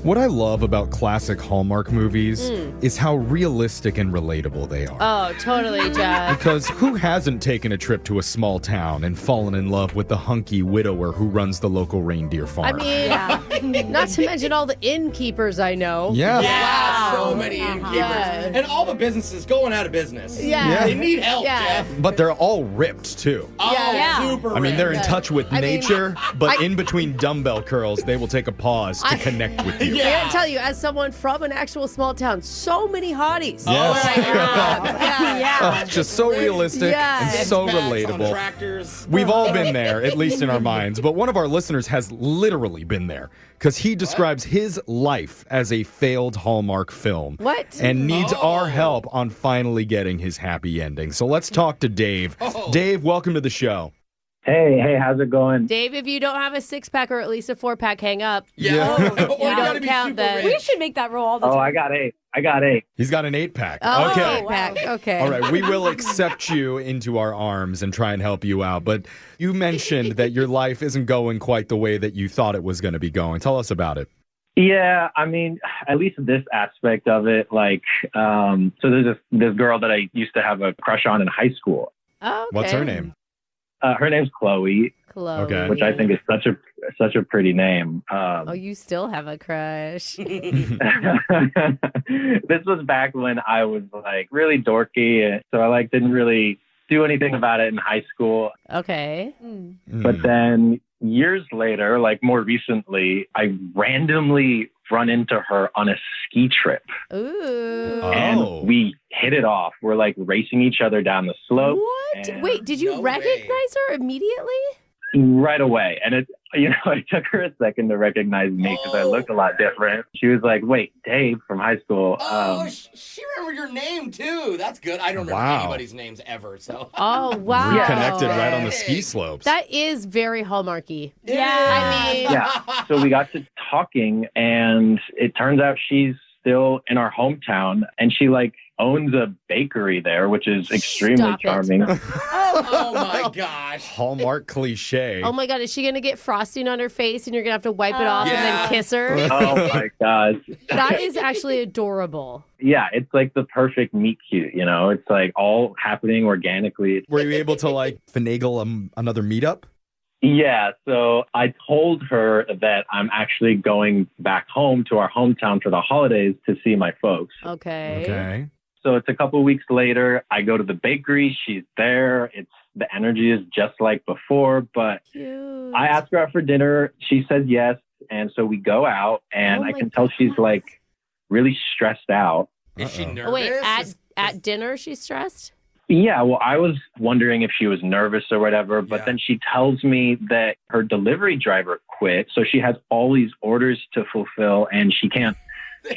[SPEAKER 8] What I love about classic Hallmark movies is how realistic and relatable they are.
[SPEAKER 2] Oh, totally, Jeff.
[SPEAKER 8] Because who hasn't taken a trip to a small town and fallen in love with the hunky widower who runs the local reindeer farm?
[SPEAKER 2] I mean, not to mention all the innkeepers I know.
[SPEAKER 8] Yeah.
[SPEAKER 7] Yeah, so many innkeepers.
[SPEAKER 2] Yeah.
[SPEAKER 7] And all the businesses going out of business.
[SPEAKER 2] Yeah.
[SPEAKER 7] They need help,
[SPEAKER 2] Yeah.
[SPEAKER 7] Jeff.
[SPEAKER 8] But they're all ripped, too.
[SPEAKER 7] Oh, super
[SPEAKER 8] I mean, they're in
[SPEAKER 7] ripped.
[SPEAKER 8] touch with nature, but in between dumbbell curls, they will take a pause to connect with you.
[SPEAKER 2] I gotta tell you, as someone from an actual small town, so many hotties.
[SPEAKER 8] Yes. Oh, it's just so realistic
[SPEAKER 2] Yes.
[SPEAKER 8] and so
[SPEAKER 7] Backs on
[SPEAKER 8] relatable.
[SPEAKER 7] tractors.
[SPEAKER 8] We've all been there, at least in our minds, but one of our listeners has literally been there because he describes his life as a failed Hallmark film.
[SPEAKER 2] What?
[SPEAKER 8] And needs our help on finally getting his happy ending. So let's talk to Dave. Dave, welcome to the show.
[SPEAKER 1] Hey, how's it going?
[SPEAKER 2] Dave, if you don't have a 6-pack or at least a 4-pack, hang up.
[SPEAKER 7] Yeah.
[SPEAKER 2] You don't count then.
[SPEAKER 3] We should make that rule all the
[SPEAKER 1] Oh,
[SPEAKER 3] time.
[SPEAKER 1] I got eight.
[SPEAKER 8] He's got an 8-pack.
[SPEAKER 2] Oh,
[SPEAKER 8] Okay.
[SPEAKER 2] 8-pack. Okay.
[SPEAKER 8] All right, we will accept you into our arms and try and help you out. But you mentioned that your life isn't going quite the way that you thought it was going to be going. Tell us about it.
[SPEAKER 1] Yeah, I mean, at least this aspect of it, like, so there's this girl that I used to have a crush on in high school.
[SPEAKER 2] Oh, okay.
[SPEAKER 8] What's her name?
[SPEAKER 1] Her name's Chloe.
[SPEAKER 2] Chloe.
[SPEAKER 8] Okay.
[SPEAKER 1] Which I think is such a pretty name.
[SPEAKER 2] Oh, you still have a crush.
[SPEAKER 1] This was back when I was like really dorky, so I like didn't really do anything about it in high school.
[SPEAKER 2] Okay.
[SPEAKER 1] But then years later, like more recently, I randomly run into her on a ski trip.
[SPEAKER 2] Ooh.
[SPEAKER 1] And we hit it off. We're like racing each other down the slope.
[SPEAKER 2] What?
[SPEAKER 1] and
[SPEAKER 2] Wait, did you recognize her immediately?
[SPEAKER 1] right away. And it, it took her a second to recognize me because I looked a lot different. She was like, wait, Dave from high school.
[SPEAKER 7] She remembered your name, too. That's good. I don't remember anybody's names ever, so.
[SPEAKER 2] Oh, wow.
[SPEAKER 8] We connected right on the ski slopes.
[SPEAKER 2] That is very Hallmarky.
[SPEAKER 1] Yeah. So we got to talking, and it turns out she's still in our hometown, and she owns a bakery there, which is extremely charming.
[SPEAKER 7] Oh my gosh.
[SPEAKER 8] Hallmark cliche.
[SPEAKER 2] Oh my God, is she going to get frosting on her face and you're going to have to wipe it off and then kiss her?
[SPEAKER 1] Oh my gosh.
[SPEAKER 2] That is actually adorable.
[SPEAKER 1] Yeah, it's like the perfect meet cute, It's like all happening organically.
[SPEAKER 8] Were you able to finagle another meetup?
[SPEAKER 1] Yeah, so I told her that I'm actually going back home to our hometown for the holidays to see my folks.
[SPEAKER 2] Okay.
[SPEAKER 1] So it's a couple of weeks later. I go to the bakery. She's there. The energy is just like before, but
[SPEAKER 2] Cute.
[SPEAKER 1] I asked her out for dinner. She said yes. And so we go out, and I can tell she's really stressed out.
[SPEAKER 7] Is she nervous?
[SPEAKER 2] Oh, wait, at dinner she's stressed?
[SPEAKER 1] Yeah, well, I was wondering if she was nervous or whatever, but then she tells me that her delivery driver quit. So she has all these orders to fulfill, and she can't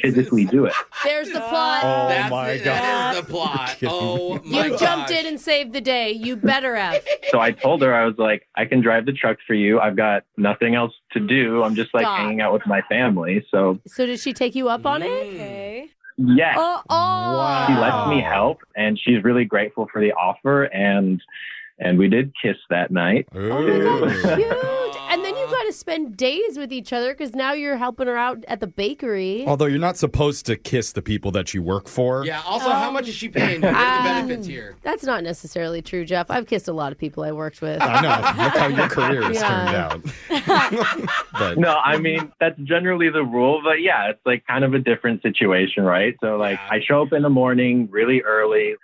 [SPEAKER 1] physically do it.
[SPEAKER 2] There's the plot.
[SPEAKER 8] Oh, my God.
[SPEAKER 7] That is the plot. Oh, my
[SPEAKER 2] You jumped in and saved the day. You better have.
[SPEAKER 1] So I told her, I was like, I can drive the truck for you. I've got nothing else to do. I'm just
[SPEAKER 2] Stop.
[SPEAKER 1] hanging out with my family. So
[SPEAKER 2] So did she take you up on it? Okay.
[SPEAKER 1] yes,
[SPEAKER 2] Oh.
[SPEAKER 1] she lets me help, and she's really grateful for the offer. And we did kiss that night.
[SPEAKER 2] Oh my God, cute. And then you got to spend days with each other because now you're helping her out at the bakery.
[SPEAKER 8] Although you're not supposed to kiss the people that you work for.
[SPEAKER 7] Yeah, also, how much is she paying? What are the benefits here?
[SPEAKER 2] That's not necessarily true, Jeff. I've kissed a lot of people I worked with.
[SPEAKER 8] I know. Look how your career has turned out. But
[SPEAKER 1] No, I mean, that's generally the rule, but yeah, it's kind of a different situation, right? So I show up in the morning really early.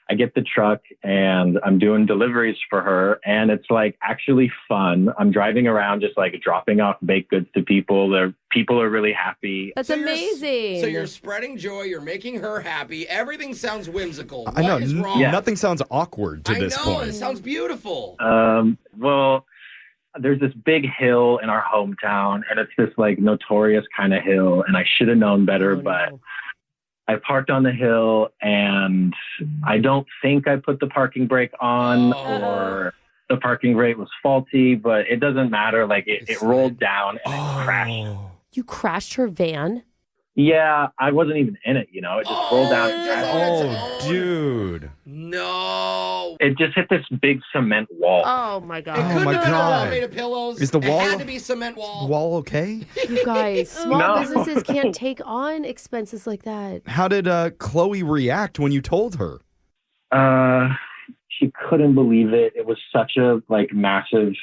[SPEAKER 1] I get the truck and I'm doing deliveries for her, and it's actually fun. I'm driving around just dropping off baked goods to people. People are really happy.
[SPEAKER 2] That's amazing.
[SPEAKER 7] So you're spreading joy. You're making her happy. Everything sounds whimsical.
[SPEAKER 8] I know.
[SPEAKER 7] What is wrong?
[SPEAKER 8] Nothing sounds awkward to this
[SPEAKER 7] I know.
[SPEAKER 8] point.
[SPEAKER 7] It sounds beautiful.
[SPEAKER 1] Well, there's this big hill in our hometown, and it's this notorious kind of hill, and I should have known better, but I parked on the hill, and I don't think I put the parking brake on, or the parking brake was faulty, but it doesn't matter. It rolled down and it crashed.
[SPEAKER 2] You crashed her van?
[SPEAKER 1] Yeah, I wasn't even in it, It just rolled down.
[SPEAKER 8] Oh, dude.
[SPEAKER 7] No.
[SPEAKER 1] It just hit this big cement wall.
[SPEAKER 2] Oh my god.
[SPEAKER 7] Couldn't
[SPEAKER 8] my
[SPEAKER 7] have been a wall
[SPEAKER 8] God.
[SPEAKER 7] made of pillows.
[SPEAKER 8] Is the
[SPEAKER 7] It
[SPEAKER 8] wall-
[SPEAKER 7] had to be cement wall.
[SPEAKER 8] Wall okay?
[SPEAKER 2] You guys, small
[SPEAKER 1] No.
[SPEAKER 2] businesses can't take on expenses like that.
[SPEAKER 8] How did Chloe react when you told her?
[SPEAKER 1] She couldn't believe it. It was such a massive,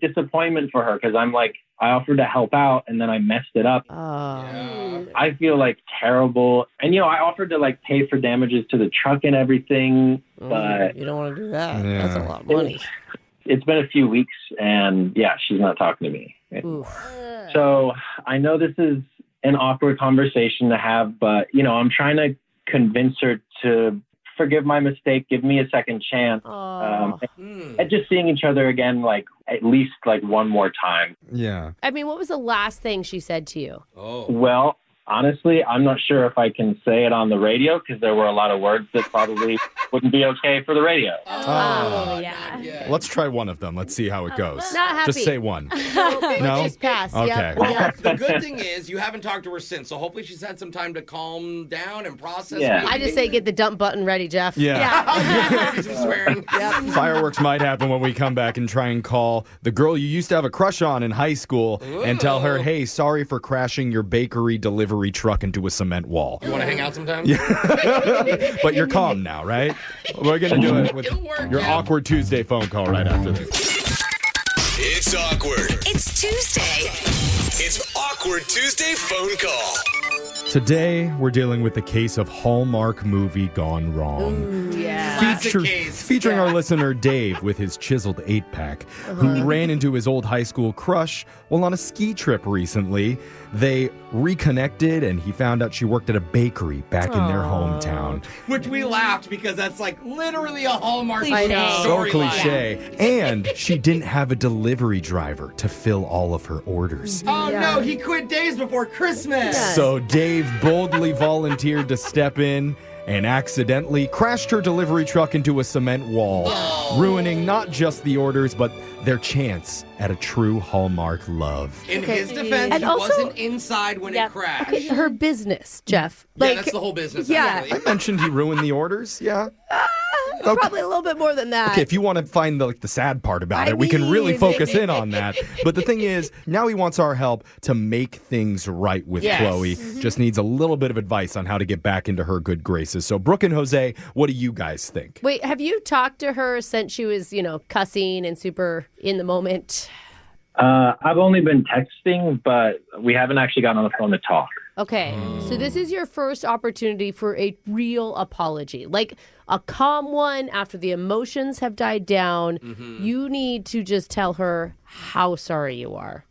[SPEAKER 1] disappointment for her because I'm like, I offered to help out and then I messed it up. I feel terrible. And, I offered to pay for damages to the truck and everything, but
[SPEAKER 2] You don't want to do that.
[SPEAKER 8] Yeah.
[SPEAKER 2] That's a lot of money.
[SPEAKER 1] it's been a few weeks and she's not talking to me anymore. So I know this is an awkward conversation to have, but, I'm trying to convince her to forgive my mistake, give me a second chance, and just seeing each other again, at least one more time.
[SPEAKER 8] Yeah.
[SPEAKER 2] I mean, what was the last thing she said to you?
[SPEAKER 1] Well, honestly, I'm not sure if I can say it on the radio because there were a lot of words that probably wouldn't be okay for the radio.
[SPEAKER 2] Oh, yeah.
[SPEAKER 8] Let's try one of them. Let's see how it goes.
[SPEAKER 2] Not happy.
[SPEAKER 8] Just say one.
[SPEAKER 2] No? Just pass.
[SPEAKER 8] Okay.
[SPEAKER 2] Yep.
[SPEAKER 7] Well, the good thing is you haven't talked to her since, so hopefully she's had some time to calm down and process.
[SPEAKER 1] Yeah.
[SPEAKER 2] I just say get the dump button ready, Jeff.
[SPEAKER 8] Yeah.
[SPEAKER 7] Some swearing.
[SPEAKER 8] Fireworks might happen when we come back and try and call the girl you used to have a crush on in high school and tell her, hey, sorry for crashing your bakery delivery truck into a cement wall.
[SPEAKER 7] You want to hang out sometime?
[SPEAKER 8] But you're calm now, right? We're going to do it with your awkward Tuesday phone call right after this.
[SPEAKER 19] It's awkward.
[SPEAKER 12] It's Tuesday.
[SPEAKER 19] It's Awkward Tuesday phone call.
[SPEAKER 8] Today, we're dealing with the case of Hallmark movie gone wrong.
[SPEAKER 7] Classic case.
[SPEAKER 8] Featuring our listener Dave with his chiseled 8-pack, who ran into his old high school crush while on a ski trip recently. They reconnected, and he found out she worked at a bakery back in their hometown.
[SPEAKER 7] Which we laughed because that's literally a Hallmark
[SPEAKER 2] I know.
[SPEAKER 8] So
[SPEAKER 7] storyline.
[SPEAKER 8] cliche. And she didn't have a delivery driver to fill all of her orders.
[SPEAKER 7] Oh no, he quit days before Christmas.
[SPEAKER 8] So Dave boldly volunteered to step in and accidentally crashed her delivery truck into a cement wall, ruining not just the orders, but their chance at a true Hallmark love.
[SPEAKER 7] In his defense,
[SPEAKER 2] And
[SPEAKER 7] he
[SPEAKER 2] also-
[SPEAKER 7] wasn't inside when it crashed.
[SPEAKER 2] Okay, her business, Jeff.
[SPEAKER 7] Yeah, that's the whole business.
[SPEAKER 2] Yeah.
[SPEAKER 7] actually.
[SPEAKER 8] I mentioned he ruined the orders, yeah.
[SPEAKER 2] Probably a little bit more than that.
[SPEAKER 8] Okay, if you want to find the sad part about it, we can really focus in on that. But the thing is, now he wants our help to make things right with
[SPEAKER 2] Yes.
[SPEAKER 8] Chloe. Just needs a little bit of advice on how to get back into her good graces. So, Brooke and Jose, what do you guys think?
[SPEAKER 2] Wait, have you talked to her since she was, cussing and super in the moment?
[SPEAKER 1] I've only been texting, but we haven't actually gotten on the phone to talk.
[SPEAKER 2] Okay, so this is your first opportunity for a real apology, like a calm one after the emotions have died down. You need to just tell her how sorry you are.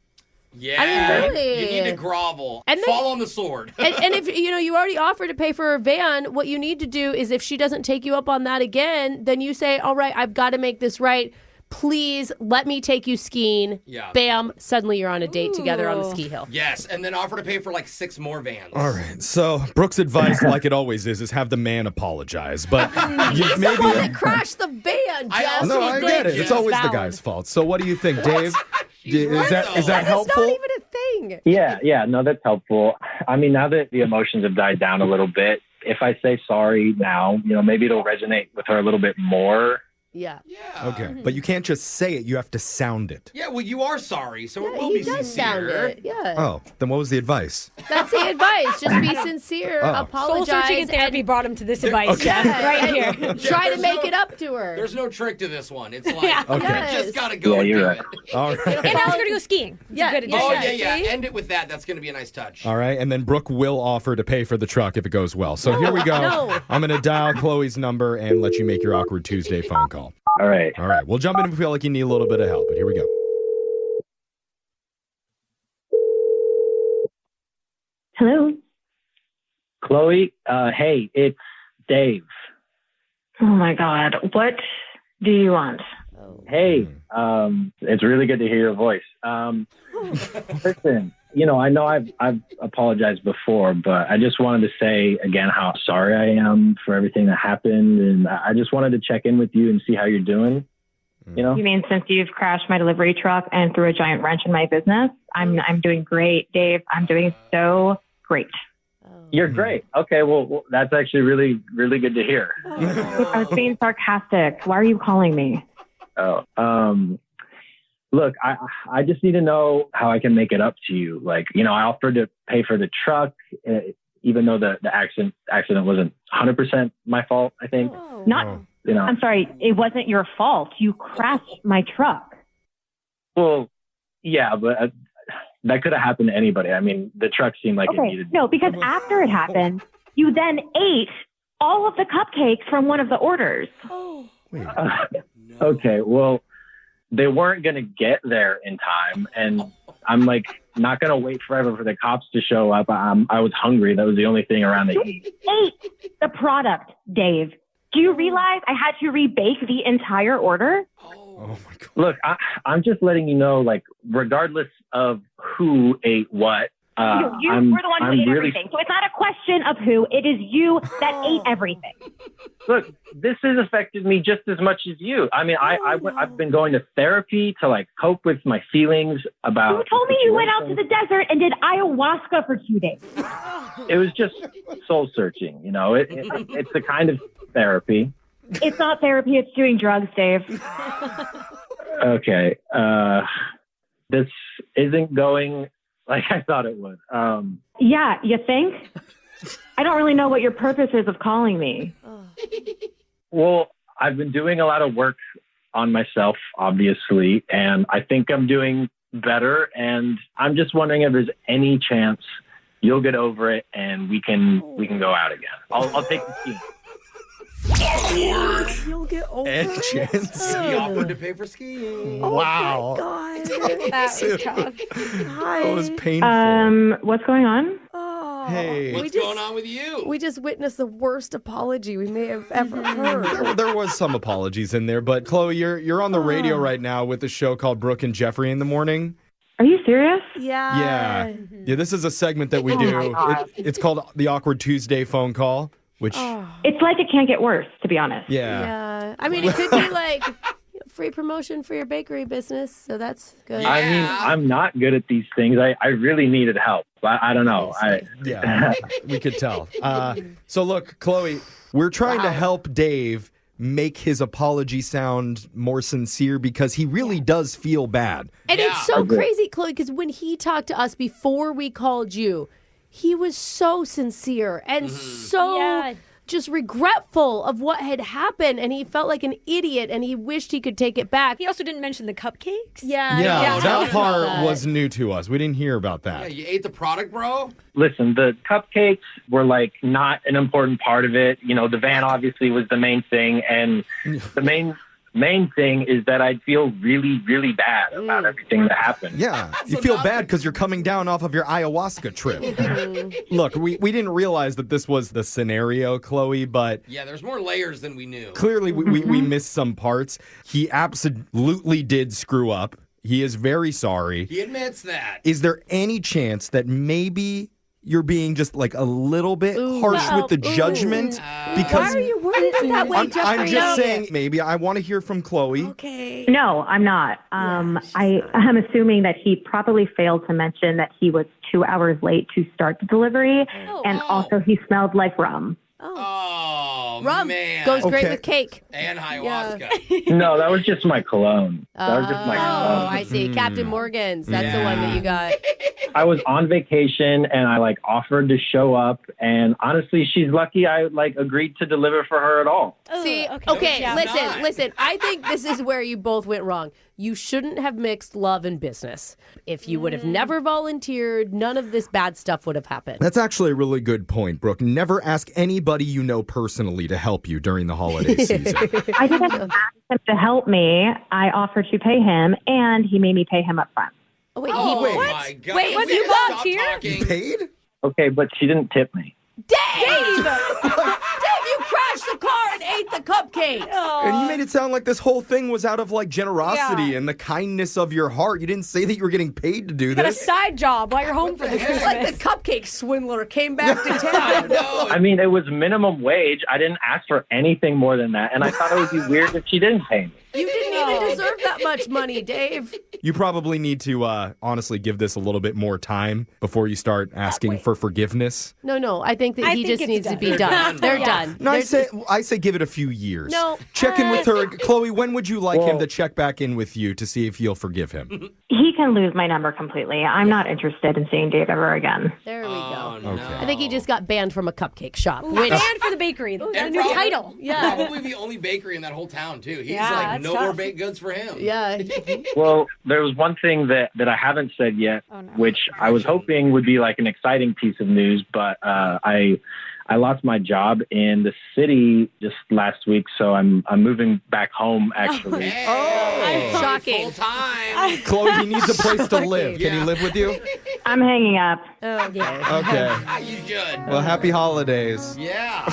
[SPEAKER 7] Yeah,
[SPEAKER 2] I mean, really.
[SPEAKER 7] you need to grovel,
[SPEAKER 2] And then-
[SPEAKER 7] fall on the sword.
[SPEAKER 2] And if you already offered to pay for her van, what you need to do is if she doesn't take you up on that again, then you say, all right, I've got to make this right. Please let me take you skiing.
[SPEAKER 7] Yeah.
[SPEAKER 2] Bam. Suddenly you're on a date together on the ski hill.
[SPEAKER 7] Yes, and then offer to pay for 6 more vans.
[SPEAKER 8] All right. So, Brooke's advice, like it always is have the man apologize. But
[SPEAKER 2] He's the one that crashed the van, Jeff.
[SPEAKER 8] No, I get it.
[SPEAKER 2] Yes.
[SPEAKER 8] It's always the
[SPEAKER 2] Valid.
[SPEAKER 8] guy's fault. So, what do you think, Dave? Is
[SPEAKER 7] right,
[SPEAKER 8] that
[SPEAKER 7] though.
[SPEAKER 8] is that helpful?
[SPEAKER 2] That's not even a thing.
[SPEAKER 1] Yeah, no, that's helpful. I mean, now that the emotions have died down a little bit, if I say sorry now, maybe it'll resonate with her a little bit more.
[SPEAKER 2] Yeah.
[SPEAKER 8] Okay, but you can't just say it. You have to sound it.
[SPEAKER 7] Yeah, well, you are sorry, so it will
[SPEAKER 2] He
[SPEAKER 7] be
[SPEAKER 2] does
[SPEAKER 7] sincere.
[SPEAKER 2] sound it. Yeah.
[SPEAKER 8] Oh, then what was the advice?
[SPEAKER 2] That's the advice. Just be sincere.
[SPEAKER 8] Oh.
[SPEAKER 2] Apologize.
[SPEAKER 3] Soul searching and therapy brought him to this advice.
[SPEAKER 8] Okay.
[SPEAKER 3] Yeah, right here.
[SPEAKER 2] Try to
[SPEAKER 7] there's
[SPEAKER 2] make
[SPEAKER 7] no-
[SPEAKER 2] it up to her.
[SPEAKER 7] There's no trick to this one. It's like,
[SPEAKER 3] Yeah.
[SPEAKER 8] Okay.
[SPEAKER 7] you just got to go and
[SPEAKER 1] you're
[SPEAKER 7] do
[SPEAKER 1] right.
[SPEAKER 7] it.
[SPEAKER 8] All right.
[SPEAKER 3] And ask her to go skiing. It's
[SPEAKER 2] Yeah,
[SPEAKER 3] a good
[SPEAKER 2] yeah,
[SPEAKER 3] addition.
[SPEAKER 7] Oh, yeah.
[SPEAKER 2] See?
[SPEAKER 7] End it with that. That's going to be a nice touch.
[SPEAKER 8] All right, and then Brooke will offer to pay for the truck if it goes well. So here we go.
[SPEAKER 2] No.
[SPEAKER 8] I'm going to dial Chloe's number and let you make your awkward Tuesday phone call.
[SPEAKER 1] All right.
[SPEAKER 8] All right, we'll jump in if we feel like you need a little bit of help, but here we go.
[SPEAKER 9] Hello.
[SPEAKER 1] Chloe, hey, it's Dave.
[SPEAKER 9] Oh my God. What do you want?
[SPEAKER 1] Hey, it's really good to hear your voice. Listen, I know I've apologized before, but I just wanted to say again how sorry I am for everything that happened, and I just wanted to check in with you and see how you're doing.
[SPEAKER 9] You mean since you've crashed my delivery truck and threw a giant wrench in my business? I'm doing great, Dave. I'm doing so great.
[SPEAKER 1] You're great. Okay, well, that's actually really, really good to hear.
[SPEAKER 4] I was being sarcastic. Why are you calling me?
[SPEAKER 1] Look, I just need to know how I can make it up to you. Like, I offered to pay for the truck, even though the accident wasn't 100% my fault, I think.
[SPEAKER 4] I'm sorry, it wasn't your fault. You crashed my truck.
[SPEAKER 1] Well, yeah, but that could have happened to anybody. I mean, the truck seemed like it needed...
[SPEAKER 4] No, because after it happened, you then ate all of the cupcakes from one of the orders.
[SPEAKER 1] Okay, well, they weren't going to get there in time, and I'm like not going to wait forever for the cops to show up. I was hungry. That was the only thing around to eat.
[SPEAKER 4] Ate the product, Dave. Do you realize I had to rebake the entire order?
[SPEAKER 8] Oh my God.
[SPEAKER 1] Look, I'm just letting you know, like, regardless of who ate what,
[SPEAKER 4] you were the one who ate everything. So it's not a question of who. It is you that ate everything.
[SPEAKER 1] Look, this has affected me just as much as you. I mean, I've been going to therapy to like cope with my feelings about...
[SPEAKER 4] You told me you went out to the desert and did ayahuasca for 2 days.
[SPEAKER 1] It was just soul searching, it's a kind of therapy.
[SPEAKER 4] It's not therapy. It's doing drugs, Dave.
[SPEAKER 1] Okay. This isn't going like I thought it would.
[SPEAKER 4] Yeah, you think? I don't really know what your purpose is of calling me.
[SPEAKER 1] Well, I've been doing a lot of work on myself, obviously, and I think I'm doing better. And I'm just wondering if there's any chance you'll get over it and we can go out again. I'll take the skiing.
[SPEAKER 19] Awkward.
[SPEAKER 2] You'll get over
[SPEAKER 8] chance.
[SPEAKER 7] He offered to pay for skiing.
[SPEAKER 8] Wow.
[SPEAKER 2] God, that was tough.
[SPEAKER 8] That was painful.
[SPEAKER 4] What's going on?
[SPEAKER 8] Hey.
[SPEAKER 7] What's going on with you?
[SPEAKER 2] We just witnessed the worst apology we may have ever heard.
[SPEAKER 8] There was some apologies in there, but Chloe, you're on the radio right now with a show called Brooke and Jeffrey in the Morning.
[SPEAKER 4] Are you serious?
[SPEAKER 2] Yeah.
[SPEAKER 8] Yeah, this is a segment that we do. It's called the Awkward Tuesday phone call, which...
[SPEAKER 4] It's like it can't get worse, to be honest.
[SPEAKER 2] Yeah. I mean, it could be like free promotion for your bakery business, so that's good.
[SPEAKER 1] I mean, I'm not good at these things. I really needed help. I don't know.
[SPEAKER 8] Yeah, we could tell. So look, Chloe, we're trying to help Dave make his apology sound more sincere because he really does feel bad.
[SPEAKER 2] And it's so crazy, Chloe, because when he talked to us before we called you, he was so sincere and so just regretful of what had happened, and he felt like an idiot, and he wished he could take it back.
[SPEAKER 3] He also didn't mention the cupcakes.
[SPEAKER 8] Yeah, that part was new to us. We didn't hear about that.
[SPEAKER 7] Yeah, you ate the product, bro?
[SPEAKER 1] Listen, the cupcakes were like not an important part of it. The van obviously was the main thing, and the main thing is that I feel really, really bad about everything that happened.
[SPEAKER 8] Yeah, you feel bad because you're coming down off of your ayahuasca trip. Look, we didn't realize that this was the scenario, Chloe, but...
[SPEAKER 7] Yeah, there's more layers than we knew.
[SPEAKER 8] Clearly, we missed some parts. He absolutely did screw up. He is very sorry.
[SPEAKER 7] He admits that.
[SPEAKER 8] Is there any chance that maybe... you're being just like a little bit harsh with the judgment? Because
[SPEAKER 2] why are you wording it that way, Jeffrey?
[SPEAKER 8] I'm just saying, maybe I want to hear from Chloe.
[SPEAKER 2] Okay.
[SPEAKER 4] No, I'm not. I am assuming that he probably failed to mention that he was 2 hours late to start the delivery, and also he smelled like rum.
[SPEAKER 7] Oh,
[SPEAKER 2] rum
[SPEAKER 7] man.
[SPEAKER 2] goes great with cake.
[SPEAKER 7] And ayahuasca.
[SPEAKER 1] No, that was just my cologne. That was just my cologne.
[SPEAKER 2] Oh, I see. Captain Morgan's. That's the one that you got.
[SPEAKER 1] I was on vacation and I offered to show up, and honestly, she's lucky I agreed to deliver for her at all.
[SPEAKER 2] See, okay, listen. I think this is where you both went wrong. You shouldn't have mixed love and business. If you would have never volunteered, none of this bad stuff would have happened.
[SPEAKER 8] That's actually a really good point, Brooke. Never ask anybody you know personally to help you during the holiday season.
[SPEAKER 4] I didn't ask him to help me. I offered to pay him, and he made me pay him up front.
[SPEAKER 2] Oh, wait,
[SPEAKER 7] wait.
[SPEAKER 2] what?
[SPEAKER 7] My God.
[SPEAKER 3] Wait, was it volunteer?
[SPEAKER 8] You paid?
[SPEAKER 1] Okay, but she didn't tip me.
[SPEAKER 2] Dave! Dave, you crashed the car and ate the cupcakes.
[SPEAKER 8] And you made it sound like this whole thing was out of like generosity and the kindness of your heart. You didn't say that you were getting paid to do
[SPEAKER 3] You got a
[SPEAKER 8] this.
[SPEAKER 3] side job while you're home for the
[SPEAKER 2] It's
[SPEAKER 3] Christmas.
[SPEAKER 2] like the cupcake swindler came back to town.
[SPEAKER 1] I mean, it was minimum wage. I didn't ask for anything more than that, and I thought it would be weird if she didn't pay me.
[SPEAKER 2] You didn't even deserve that much money, Dave.
[SPEAKER 8] You probably need to honestly give this a little bit more time before you start asking for forgiveness.
[SPEAKER 2] No, I think that he just needs to be done. They're done.
[SPEAKER 8] No, I say give it a few years.
[SPEAKER 2] No.
[SPEAKER 8] Check in with her. Chloe, when would you like him to check back in with you to see if you'll forgive him?
[SPEAKER 4] He can lose my number completely. I'm not interested in seeing Dave ever again.
[SPEAKER 2] There we go.
[SPEAKER 8] Okay.
[SPEAKER 2] I think he just got banned from a cupcake shop.
[SPEAKER 3] Ooh, banned for the bakery. A new title.
[SPEAKER 2] Yeah.
[SPEAKER 7] Probably the only bakery in that whole town, too. He's
[SPEAKER 3] Yeah,
[SPEAKER 7] like,
[SPEAKER 3] that's
[SPEAKER 7] no
[SPEAKER 3] tough.
[SPEAKER 7] more baked goods for him.
[SPEAKER 2] Yeah.
[SPEAKER 1] Well, there was one thing that I haven't said yet, which I was hoping would be like an exciting piece of news, but I lost my job in the city just last week, so I'm moving back home actually.
[SPEAKER 2] Shocking.
[SPEAKER 7] Full time.
[SPEAKER 8] Chloe, he needs a place to live. Can he live with you?
[SPEAKER 4] I'm hanging up.
[SPEAKER 8] Okay.
[SPEAKER 7] You should.
[SPEAKER 8] Well, happy holidays.
[SPEAKER 7] Yeah.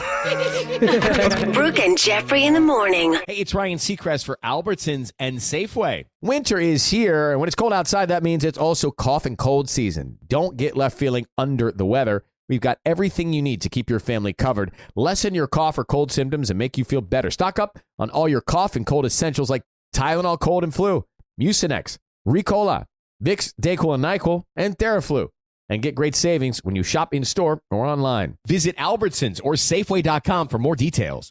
[SPEAKER 12] Brooke and Jeffrey in the morning.
[SPEAKER 5] Hey, it's Ryan Seacrest for Albertsons and Safeway. Winter is here, and when it's cold outside, that means it's also cough and cold season. Don't get left feeling under the weather. We've got everything you need to keep your family covered, lessen your cough or cold symptoms, and make you feel better. Stock up on all your cough and cold essentials like Tylenol Cold and Flu, Mucinex, Ricola, Vicks, Dayquil, and NyQuil, and Theraflu. And get great savings when you shop in-store or online. Visit Albertsons or Safeway.com for more details.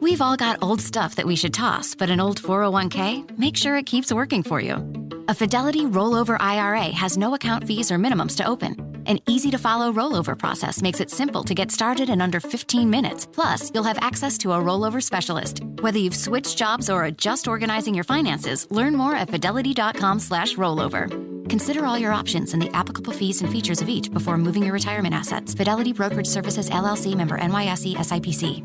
[SPEAKER 17] We've all got old stuff that we should toss, but an old 401k, make sure it keeps working for you. A Fidelity Rollover IRA has no account fees or minimums to open. An easy-to-follow rollover process makes it simple to get started in under 15 minutes. Plus, you'll have access to a rollover specialist. Whether you've switched jobs or are just organizing your finances, learn more at fidelity.com/rollover. Consider all your options and the applicable fees and features of each before moving your retirement assets. Fidelity Brokerage Services, LLC, member NYSE SIPC.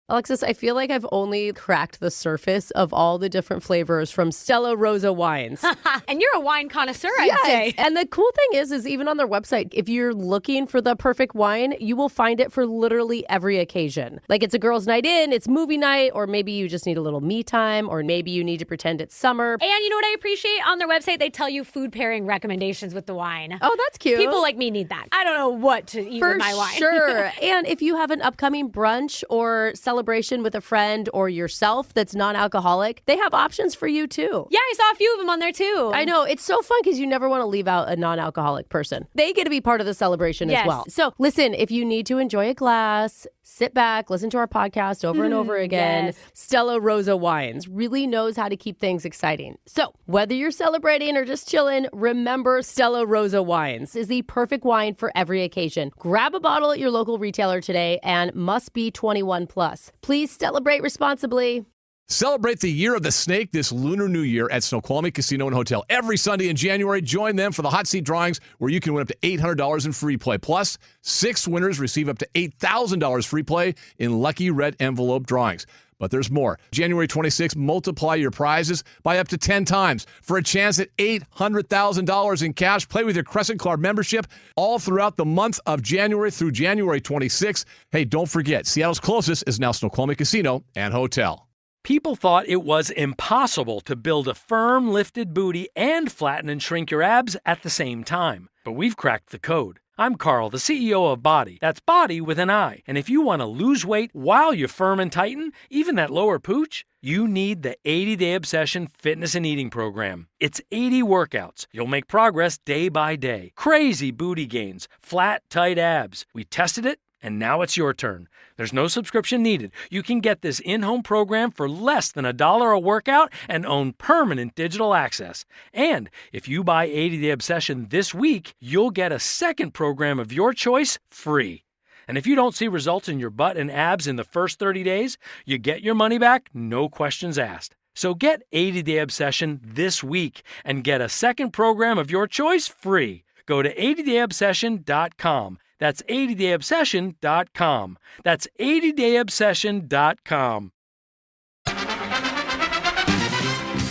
[SPEAKER 2] Alexis, I feel like I've only cracked the surface of all the different flavors from Stella Rosa wines.
[SPEAKER 3] And you're a wine connoisseur, I'd say.
[SPEAKER 2] And the cool thing is even on their website, if you're looking for the perfect wine, you will find it for literally every occasion. Like it's a girl's night in, it's movie night, or maybe you just need a little me time, or maybe you need to pretend it's summer.
[SPEAKER 3] And you know what I appreciate? On their website, they tell you food pairing recommendations with the wine.
[SPEAKER 2] Oh, that's cute.
[SPEAKER 3] People like me need that. I don't know what to eat with my wine.
[SPEAKER 2] Sure. And if you have an upcoming brunch or celebration with a friend or yourself that's non-alcoholic, they have options for you too.
[SPEAKER 3] Yeah, I saw a few of them on there too.
[SPEAKER 2] I know. It's so fun because you never want to leave out a non-alcoholic person. They get to be part of the celebration as well. So listen, if you need to enjoy a glass, sit back, listen to our podcast over and over again.
[SPEAKER 3] Yes.
[SPEAKER 2] Stella Rosa Wines really knows how to keep things exciting. So whether you're celebrating or just chilling, remember Stella Rosa Wines is the perfect wine for every occasion. Grab a bottle at your local retailer today and must be 21 plus. Please celebrate responsibly.
[SPEAKER 21] Celebrate the Year of the Snake this Lunar New Year at Snoqualmie Casino and Hotel. Every Sunday in January, join them for the hot seat drawings where you can win up to $800 in free play. Plus, 6 winners receive up to $8,000 free play in lucky red envelope drawings. But there's more. January 26th, multiply your prizes by up to 10 times for a chance at $800,000 in cash. Play with your Crescent Card membership all throughout the month of January through January 26th. Hey, don't forget, Seattle's closest is now Snoqualmie Casino and Hotel.
[SPEAKER 22] People thought it was impossible to build a firm, lifted booty and flatten and shrink your abs at the same time. But we've cracked the code. I'm Carl, the CEO of Body. That's Body with an I. And if you want to lose weight while you firm and tighten, even that lower pooch, you need the 80-Day Obsession Fitness and Eating Program. It's 80 workouts. You'll make progress day by day. Crazy booty gains, flat, tight abs. We tested it, and now it's your turn. There's no subscription needed. You can get this in-home program for less than $1 a workout and own permanent digital access. And if you buy 80-Day Obsession this week, you'll get a second program of your choice free. And if you don't see results in your butt and abs in the first 30 days, you get your money back, no questions asked. So get 80-Day Obsession this week and get a second program of your choice free. Go to 80dayobsession.com. That's 80dayobsession.com. That's 80dayobsession.com.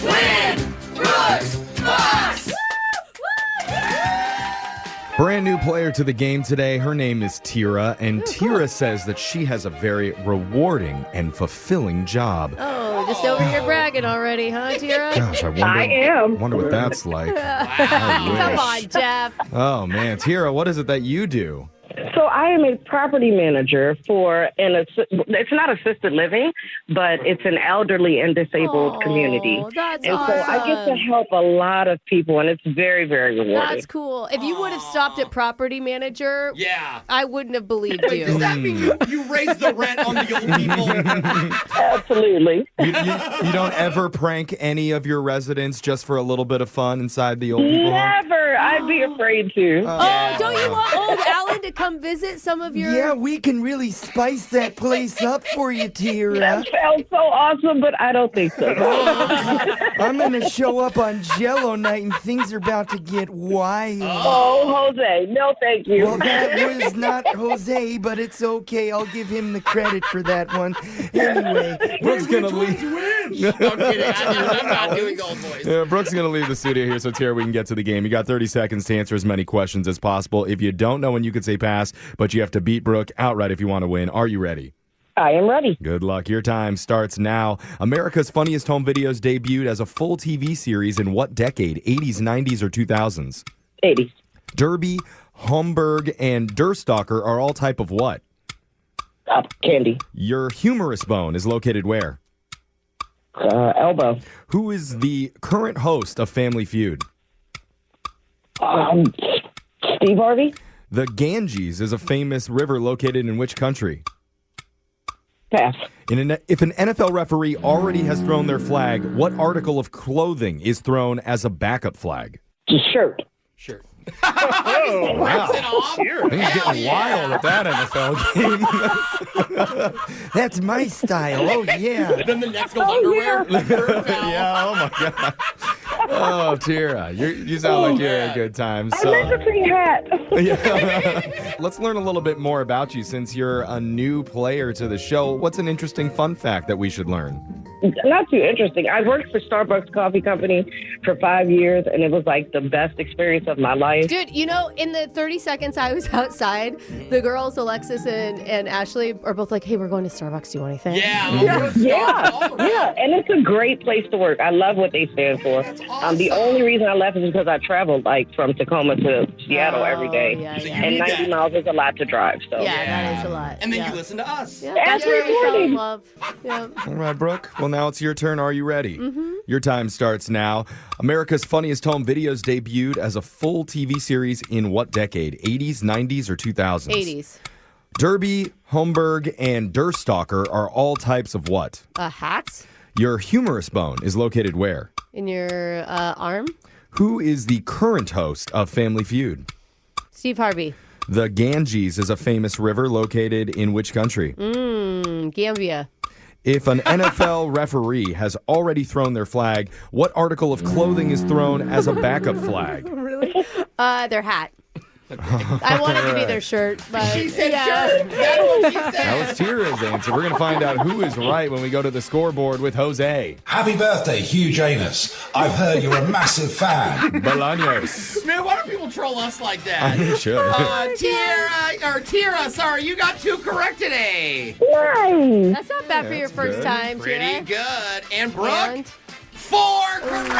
[SPEAKER 19] Win! Brooks! Box!
[SPEAKER 8] Brand new player to the game today. Her name is Tira, and Tira says that she has a very rewarding and fulfilling job.
[SPEAKER 2] Oh, just over here bragging already, huh, Tira?
[SPEAKER 8] Gosh, I wonder what that's like.
[SPEAKER 2] Come on, Jeff.
[SPEAKER 8] Oh, man. Tira, what is it that you do?
[SPEAKER 6] So I am a property manager for it's not assisted living, but it's an elderly and disabled community.
[SPEAKER 2] That's
[SPEAKER 6] and
[SPEAKER 2] awesome.
[SPEAKER 6] so I get to help a lot of people, and it's very, very rewarding.
[SPEAKER 2] That's cool. If you would have stopped at property manager, I wouldn't have believed you.
[SPEAKER 7] Does that mean you raise the rent on the old people?
[SPEAKER 6] Absolutely.
[SPEAKER 8] You don't ever prank any of your residents just for a little bit of fun inside the old people home?
[SPEAKER 6] Never. I'd be afraid to.
[SPEAKER 2] Don't you want old Alan to come visit some of your...
[SPEAKER 10] Yeah, we can really spice that place up for you, Tira.
[SPEAKER 6] That sounds so awesome, but I don't think so.
[SPEAKER 10] I'm going to show up on Jello night and things are about to get wild.
[SPEAKER 6] Oh, Jose. No, thank you.
[SPEAKER 10] Well, that was not Jose, but it's okay. I'll give him the credit for that one. Anyway,
[SPEAKER 8] Brooke's going to leave.
[SPEAKER 7] I'm kidding. I'm not doing old voice.
[SPEAKER 8] Yeah, Brooke's going to leave the studio here, so Tara, we can get to the game. You got 30 seconds to answer as many questions as possible. If you don't know when you could say pass, but you have to beat Brooke outright if you want to win. Are you ready?
[SPEAKER 6] I am ready.
[SPEAKER 8] Good luck. Your time starts now. America's Funniest Home Videos debuted as a full TV series in what decade? 80s, 90s, or 2000s?
[SPEAKER 6] 80s.
[SPEAKER 8] Derby, Homburg, and Durstocker are all type of what?
[SPEAKER 6] Candy.
[SPEAKER 8] Your humerus bone is located where?
[SPEAKER 6] Elbow.
[SPEAKER 8] Who is the current host of Family Feud?
[SPEAKER 6] Steve Harvey.
[SPEAKER 8] The Ganges is a famous river located in which country?
[SPEAKER 6] Pass.
[SPEAKER 8] If an NFL referee already has thrown their flag, what article of clothing is thrown as a backup flag?
[SPEAKER 6] Shirt.
[SPEAKER 7] Shirt.
[SPEAKER 8] Oh, wow.
[SPEAKER 7] Sure.
[SPEAKER 8] Things getting wild at that NFL game.
[SPEAKER 10] That's my style. Oh, yeah.
[SPEAKER 7] Then the next goes underwear.
[SPEAKER 8] Yeah, oh my God. Oh, Tira, you sound like you're at a good time. So.
[SPEAKER 6] I like a pretty hat.
[SPEAKER 8] Yeah. Let's learn a little bit more about you since you're a new player to the show. What's an interesting fun fact that we should learn?
[SPEAKER 6] Not too interesting. I worked for Starbucks Coffee Company for 5 years, and it was like the best experience of my life.
[SPEAKER 2] Dude, you know, in the 30 seconds I was outside, the girls, Alexis and Ashley, are both like, hey, we're going to Starbucks. Do you want anything?
[SPEAKER 6] Yeah, and it's a great place to work. I love what they stand for. The only reason I left is because I traveled like from Tacoma to Seattle every day, and 90 miles is a lot to drive. So
[SPEAKER 2] that is a lot.
[SPEAKER 7] And then you listen to us.
[SPEAKER 2] Yeah, that's where we fell in love. Yeah.
[SPEAKER 8] All right, Brooke. Well, now it's your turn. Are you ready?
[SPEAKER 2] Mm-hmm.
[SPEAKER 8] Your time starts now. America's Funniest Home Videos debuted as a full TV series in what decade? 80s, 90s, or 2000s?
[SPEAKER 2] 80s.
[SPEAKER 8] Derby, Homburg, and Durstocker are all types of what?
[SPEAKER 2] Hats?
[SPEAKER 8] Your humerus bone is located where?
[SPEAKER 2] In your arm?
[SPEAKER 8] Who is the current host of Family Feud?
[SPEAKER 2] Steve Harvey.
[SPEAKER 8] The Ganges is a famous river located in which country?
[SPEAKER 2] Gambia.
[SPEAKER 8] If an NFL referee has already thrown their flag, what article of clothing is thrown as a backup flag?
[SPEAKER 2] Really? Their hat. I wanted to be their shirt, but
[SPEAKER 7] she said shirt. That's what she said.
[SPEAKER 8] That was Tira's answer. We're going to find out who is right when we go to the scoreboard with Jose.
[SPEAKER 23] Happy birthday, Huge Anus. I've heard you're a massive fan.
[SPEAKER 8] Bolaños.
[SPEAKER 7] Man, why do people troll us like that?
[SPEAKER 8] I'm sure.
[SPEAKER 7] Tira, sorry, you got 2 correct today.
[SPEAKER 6] Nice.
[SPEAKER 2] That's not bad for your first
[SPEAKER 8] good.
[SPEAKER 2] time,
[SPEAKER 7] Pretty
[SPEAKER 2] Tira.
[SPEAKER 7] good. And Brooke,
[SPEAKER 2] And
[SPEAKER 7] 4 correct.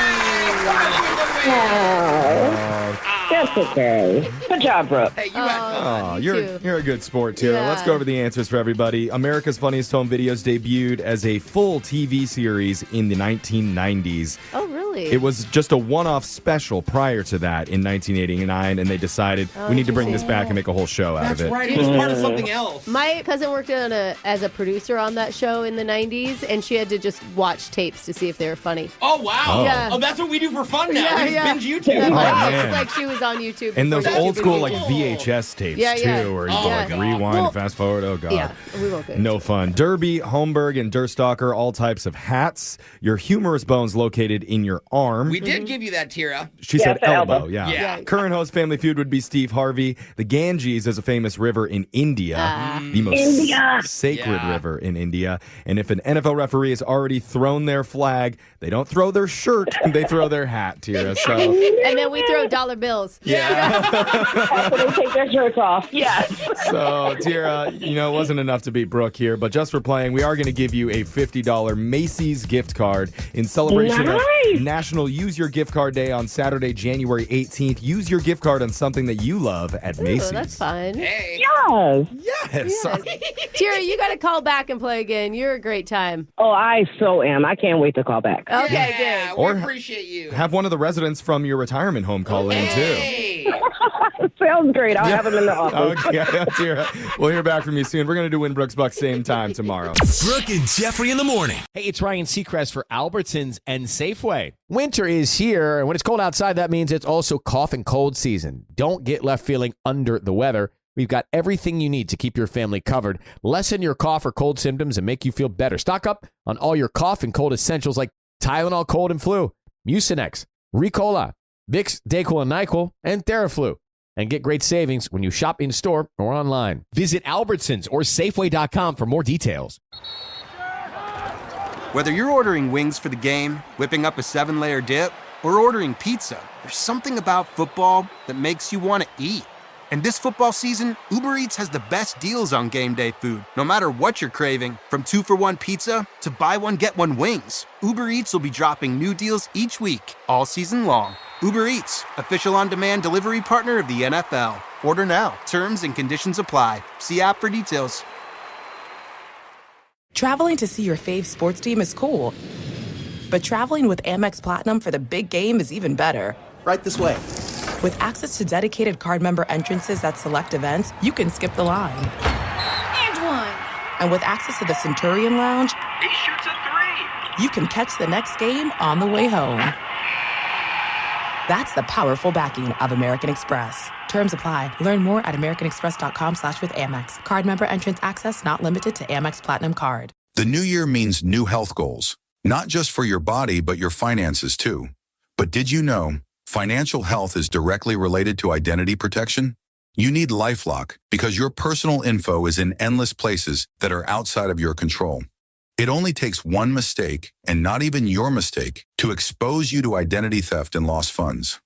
[SPEAKER 6] That's okay. Good job, Brooke.
[SPEAKER 7] Hey, you had fun.
[SPEAKER 8] Oh, you're a good sport, Tira.
[SPEAKER 2] Yeah.
[SPEAKER 8] Let's go over the answers for everybody. America's Funniest Home Videos debuted as a full TV series in the 1990s.
[SPEAKER 2] Oh, really?
[SPEAKER 8] It was just a one-off special prior to that in 1989, and they decided we need to bring this back and make a whole show out
[SPEAKER 7] That's
[SPEAKER 8] of it.
[SPEAKER 7] right. It was part of something else.
[SPEAKER 2] My cousin worked as a producer on that show in the 90s, and she had to just watch tapes to see if they were funny.
[SPEAKER 7] Oh, wow.
[SPEAKER 2] Yeah.
[SPEAKER 7] Oh, that's what we do for fun now. We just binge YouTube.
[SPEAKER 2] Yeah,
[SPEAKER 8] man.
[SPEAKER 2] it's like she was on YouTube.
[SPEAKER 8] And those
[SPEAKER 2] before
[SPEAKER 8] old school
[SPEAKER 2] YouTube.
[SPEAKER 8] like VHS tapes
[SPEAKER 2] Yeah, yeah.
[SPEAKER 8] too, where you
[SPEAKER 2] Oh,
[SPEAKER 8] can like
[SPEAKER 2] God.
[SPEAKER 8] rewind
[SPEAKER 2] Well,
[SPEAKER 8] and fast forward. Oh god,
[SPEAKER 2] Yeah, we won't go.
[SPEAKER 8] no fun. Derby, Homburg, and Durstocker, all types of hats. Your humerus bone's located in your her arm.
[SPEAKER 7] We did give you that, Tira.
[SPEAKER 8] She said
[SPEAKER 6] the
[SPEAKER 8] elbow,
[SPEAKER 6] elbow.
[SPEAKER 8] yeah. Current host Family Feud would be Steve Harvey. The Ganges is a famous river in India, the most sacred river in India. And if an NFL referee has already thrown their flag, they don't throw their shirt, they throw their hat, Tira. So,
[SPEAKER 2] And then we throw dollar bills.
[SPEAKER 6] After they take their shirts off. Yes.
[SPEAKER 8] So, Tira, it wasn't enough to beat Brooke here, but just for playing, we are going to give you a $50 Macy's gift card in celebration of National Use Your Gift Card Day on Saturday, January 18th. Use your gift card on something that you love at Macy's.
[SPEAKER 2] That's fun.
[SPEAKER 7] Hey.
[SPEAKER 8] Yes.
[SPEAKER 2] Tira, you got to call back and play again. You're a great time.
[SPEAKER 6] Oh, I so am. I can't wait to call back.
[SPEAKER 2] Okay,
[SPEAKER 7] Yeah,
[SPEAKER 2] good.
[SPEAKER 7] we
[SPEAKER 8] Or
[SPEAKER 7] appreciate you.
[SPEAKER 8] Have one of the residents from your retirement home call in, too.
[SPEAKER 7] Hey.
[SPEAKER 6] Sounds great. I'll have them in the office.
[SPEAKER 8] Okay, Tira. We'll hear back from you soon. We're going to do Win Brooks Bucks same time tomorrow.
[SPEAKER 11] Brooke and Jeffrey in the morning.
[SPEAKER 5] Hey, it's Ryan Seacrest for Albertsons and Safeway. Winter is here, and when it's cold outside, that means it's also cough and cold season. Don't get left feeling under the weather. We've got everything you need to keep your family covered, lessen your cough or cold symptoms, and make you feel better. Stock up on all your cough and cold essentials like Tylenol Cold and Flu, Mucinex, Ricola, Vicks, Dayquil, and NyQuil, and Theraflu. And get great savings when you shop in-store or online.
[SPEAKER 11] Visit Albertsons or Safeway.com for more details.
[SPEAKER 15] Whether you're ordering wings for the game, whipping up a 7-layer dip, or ordering pizza, there's something about football that makes you want to eat. And this football season, Uber Eats has the best deals on game day food. No matter what you're craving, from 2-for-1 pizza to buy one, get one wings, Uber Eats will be dropping new deals each week, all season long. Uber Eats, official on-demand delivery partner of the NFL. Order now. Terms and conditions apply. See app for details.
[SPEAKER 16] Traveling to see your fave sports team is cool, but traveling with Amex Platinum for the big game is even better.
[SPEAKER 24] Right this way.
[SPEAKER 16] With access to dedicated card member entrances at select events, you can skip the line.
[SPEAKER 18] And
[SPEAKER 16] And with access to the Centurion Lounge,
[SPEAKER 18] he shoots a 3.
[SPEAKER 16] you can catch the next game on the way home. That's the powerful backing of American Express. Terms apply. Learn more at americanexpress.com/withAmex. Card member entrance access not limited to Amex Platinum Card.
[SPEAKER 14] The new year means new health goals, not just for your body, but your finances too. But did you know financial health is directly related to identity protection? You need LifeLock because your personal info is in endless places that are outside of your control. It only takes one mistake, and not even your mistake, to expose you to identity theft and lost funds.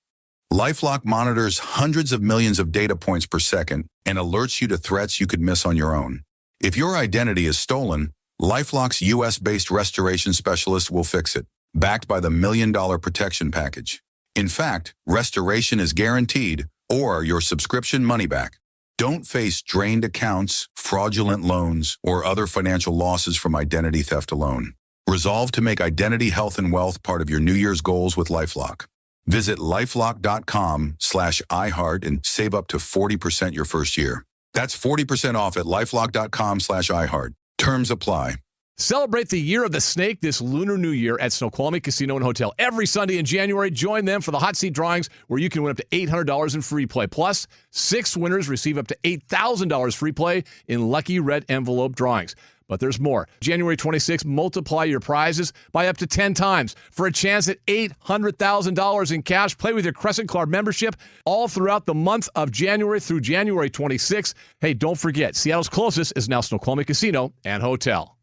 [SPEAKER 14] LifeLock monitors hundreds of millions of data points per second and alerts you to threats you could miss on your own. If your identity is stolen, LifeLock's U.S.-based restoration specialist will fix it, backed by the $1 Million Protection Package. In fact, restoration is guaranteed or your subscription money back. Don't face drained accounts, fraudulent loans, or other financial losses from identity theft alone. Resolve to make identity, health, and wealth part of your New Year's goals with LifeLock. Visit LifeLock.com/iHeart and save up to 40% your first year. That's 40% off at LifeLock.com/iHeart. Terms apply.
[SPEAKER 21] Celebrate the year of the snake this Lunar New Year at Snoqualmie Casino and Hotel. Every Sunday in January, join them for the hot seat drawings where you can win up to $800 in free play. Plus, 6 winners receive up to $8,000 free play in lucky red envelope drawings. But there's more. January 26th, multiply your prizes by up to 10 times for a chance at $800,000 in cash. Play with your Crescent Club membership all throughout the month of January through January 26th. Hey, don't forget, Seattle's closest is now Snoqualmie Casino and Hotel.